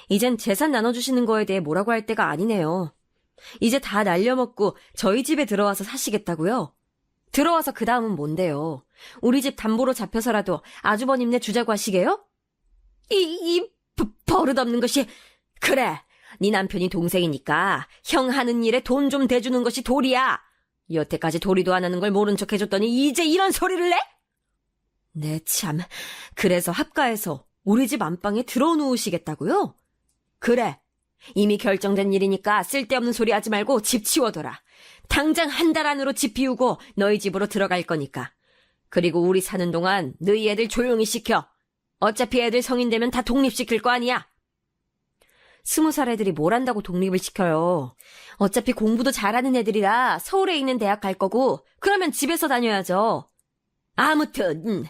이젠 재산 나눠주시는 거에 대해 뭐라고 할 때가 아니네요. 이제 다 날려먹고 저희 집에 들어와서 사시겠다고요? 들어와서 그 다음은 뭔데요? 우리 집 담보로 잡혀서라도 아주버님네 주자고 하시게요? 버릇없는 것이. 그래, 네 남편이 동생이니까 형 하는 일에 돈 좀 대주는 것이 도리야. 여태까지 도리도 안 하는 걸 모른 척 해줬더니 이제 이런 소리를 내? 네, 참. 그래서 합가해서 우리 집 안방에 들어누우시겠다고요? 그래. 이미 결정된 일이니까 쓸데없는 소리 하지 말고 집 치워둬라. 당장 한 달 안으로 집 비우고 너희 집으로 들어갈 거니까. 그리고 우리 사는 동안 너희 애들 조용히 시켜. 어차피 애들 성인 되면 다 독립시킬 거 아니야. 20살 애들이 뭘 한다고 독립을 시켜요. 어차피 공부도 잘하는 애들이라 서울에 있는 대학 갈 거고 그러면 집에서 다녀야죠. 아무튼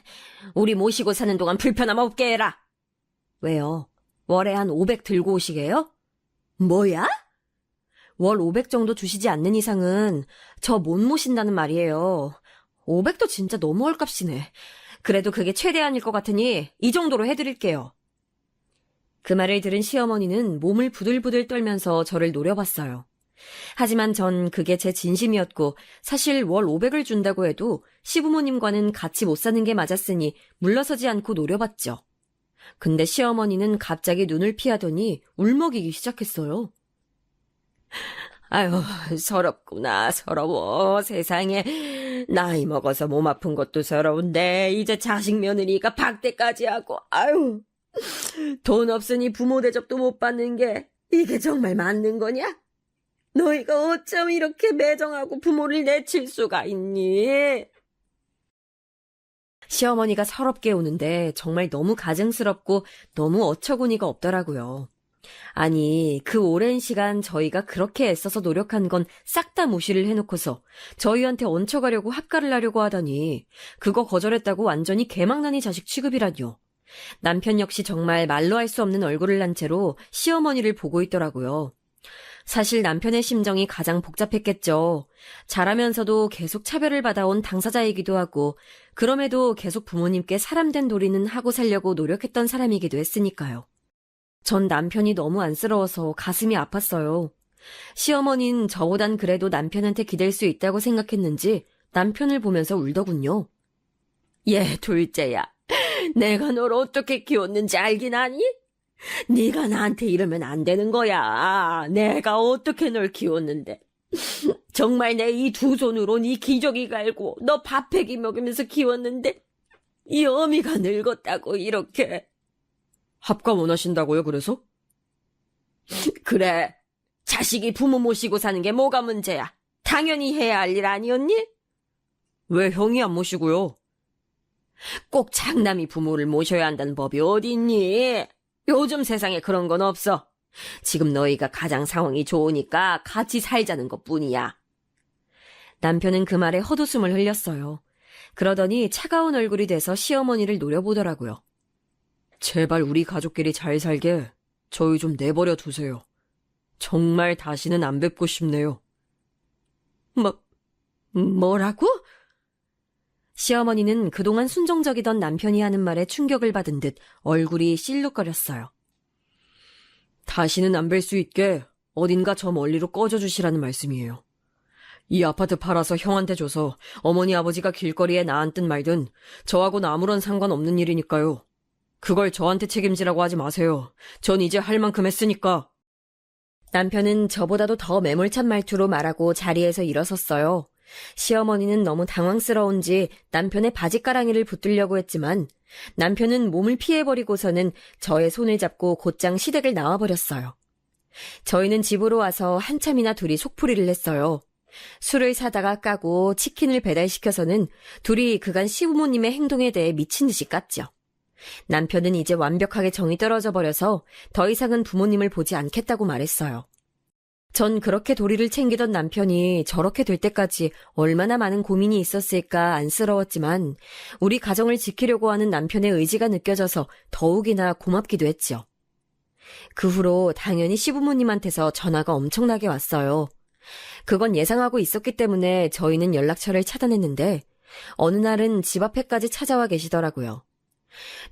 우리 모시고 사는 동안 불편함 없게 해라. 왜요? 월에 한 500 들고 오시게요? 뭐야? 월 500 정도 주시지 않는 이상은 저 못 모신다는 말이에요. 500도 진짜 너무 헐값이네. 그래도 그게 최대한일 것 같으니 이 정도로 해드릴게요. 그 말을 들은 시어머니는 몸을 부들부들 떨면서 저를 노려봤어요. 하지만 전 그게 제 진심이었고 사실 월 500을 준다고 해도 시부모님과는 같이 못 사는 게 맞았으니 물러서지 않고 노려봤죠. 근데 시어머니는 갑자기 눈을 피하더니 울먹이기 시작했어요. 아유, 서럽구나, 서러워, 세상에. 나이 먹어서 몸 아픈 것도 서러운데 이제 자식 며느리가 박대까지 하고, 아유. 돈 없으니 부모 대접도 못 받는 게 이게 정말 맞는 거냐? 너희가 어쩜 이렇게 매정하고 부모를 내칠 수가 있니? 시어머니가 서럽게 우는데 정말 너무 가증스럽고 너무 어처구니가 없더라고요. 아니, 그 오랜 시간 저희가 그렇게 애써서 노력한 건 싹 다 무시를 해놓고서 저희한테 얹혀가려고 합가를 하려고 하다니 그거 거절했다고 완전히 개망나니 자식 취급이라뇨. 남편 역시 정말 말로 할 수 없는 얼굴을 난 채로 시어머니를 보고 있더라고요. 사실 남편의 심정이 가장 복잡했겠죠. 잘하면서도 계속 차별을 받아온 당사자이기도 하고 그럼에도 계속 부모님께 사람된 도리는 하고 살려고 노력했던 사람이기도 했으니까요. 전 남편이 너무 안쓰러워서 가슴이 아팠어요. 시어머니는 저보단 그래도 남편한테 기댈 수 있다고 생각했는지 남편을 보면서 울더군요. 얘 둘째야, 내가 널 어떻게 키웠는지 알긴 아니? 네가 나한테 이러면 안 되는 거야. 내가 어떻게 널 키웠는데. 정말 내 이 두 손으로 네 기저귀 갈고 너 밥해기 먹이면서 키웠는데 이 어미가 늙었다고 이렇게. 합가 원하신다고요, 그래서? 그래. 자식이 부모 모시고 사는 게 뭐가 문제야. 당연히 해야 할 일 아니었니? 왜 형이 안 모시고요? 꼭 장남이 부모를 모셔야 한다는 법이 어디 있니? 요즘 세상에 그런 건 없어. 지금 너희가 가장 상황이 좋으니까 같이 살자는 것뿐이야. 남편은 그 말에 헛웃음을 흘렸어요. 그러더니 차가운 얼굴이 돼서 시어머니를 노려보더라고요. 제발 우리 가족끼리 잘 살게 저희 좀 내버려 두세요. 정말 다시는 안 뵙고 싶네요. 뭐라고? 시어머니는 그동안 순종적이던 남편이 하는 말에 충격을 받은 듯 얼굴이 실룩거렸어요. 다시는 안 뵐 수 있게 어딘가 저 멀리로 꺼져주시라는 말씀이에요. 이 아파트 팔아서 형한테 줘서 어머니 아버지가 길거리에 나앉든 말든 저하고는 아무런 상관없는 일이니까요. 그걸 저한테 책임지라고 하지 마세요. 전 이제 할 만큼 했으니까. 남편은 저보다도 더 매몰찬 말투로 말하고 자리에서 일어섰어요. 시어머니는 너무 당황스러운지 남편의 바지가랑이를 붙들려고 했지만 남편은 몸을 피해버리고서는 저의 손을 잡고 곧장 시댁을 나와버렸어요. 저희는 집으로 와서 한참이나 둘이 속풀이를 했어요. 술을 사다가 까고 치킨을 배달시켜서는 둘이 그간 시부모님의 행동에 대해 미친 듯이 깠죠. 남편은 이제 완벽하게 정이 떨어져 버려서 더 이상은 부모님을 보지 않겠다고 말했어요. 전 그렇게 도리를 챙기던 남편이 저렇게 될 때까지 얼마나 많은 고민이 있었을까 안쓰러웠지만 우리 가정을 지키려고 하는 남편의 의지가 느껴져서 더욱이나 고맙기도 했죠. 그 후로 당연히 시부모님한테서 전화가 엄청나게 왔어요. 그건 예상하고 있었기 때문에 저희는 연락처를 차단했는데 어느 날은 집 앞에까지 찾아와 계시더라고요.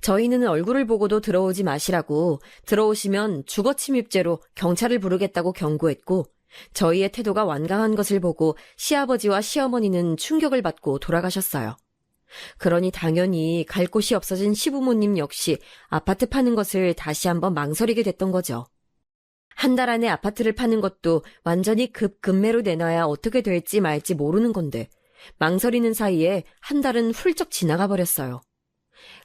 저희는 얼굴을 보고도 들어오지 마시라고, 들어오시면 주거침입죄로 경찰을 부르겠다고 경고했고, 저희의 태도가 완강한 것을 보고 시아버지와 시어머니는 충격을 받고 돌아가셨어요. 그러니 당연히 갈 곳이 없어진 시부모님 역시 아파트 파는 것을 다시 한번 망설이게 됐던 거죠. 한 달 안에 아파트를 파는 것도 완전히 급매로 내놔야 어떻게 될지 말지 모르는 건데, 망설이는 사이에 한 달은 훌쩍 지나가 버렸어요.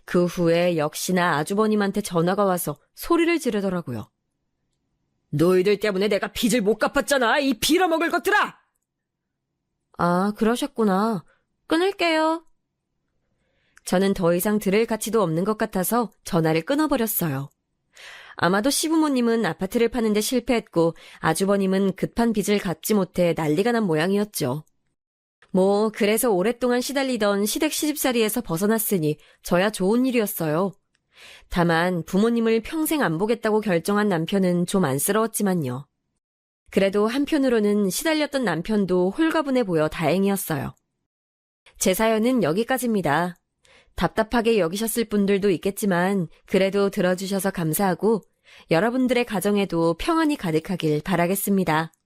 그 후에 역시나 아주버님한테 전화가 와서 소리를 지르더라고요. 너희들 때문에 내가 빚을 못 갚았잖아, 이 빌어먹을 것들아! 아, 그러셨구나. 끊을게요. 저는 더 이상 들을 가치도 없는 것 같아서 전화를 끊어버렸어요. 아마도 시부모님은 아파트를 파는데 실패했고 아주버님은 급한 빚을 갚지 못해 난리가 난 모양이었죠. 그래서 오랫동안 시달리던 시댁 시집살이에서 벗어났으니 저야 좋은 일이었어요. 다만 부모님을 평생 안 보겠다고 결정한 남편은 좀 안쓰러웠지만요. 그래도 한편으로는 시달렸던 남편도 홀가분해 보여 다행이었어요. 제 사연은 여기까지입니다. 답답하게 여기셨을 분들도 있겠지만 그래도 들어주셔서 감사하고 여러분들의 가정에도 평안이 가득하길 바라겠습니다.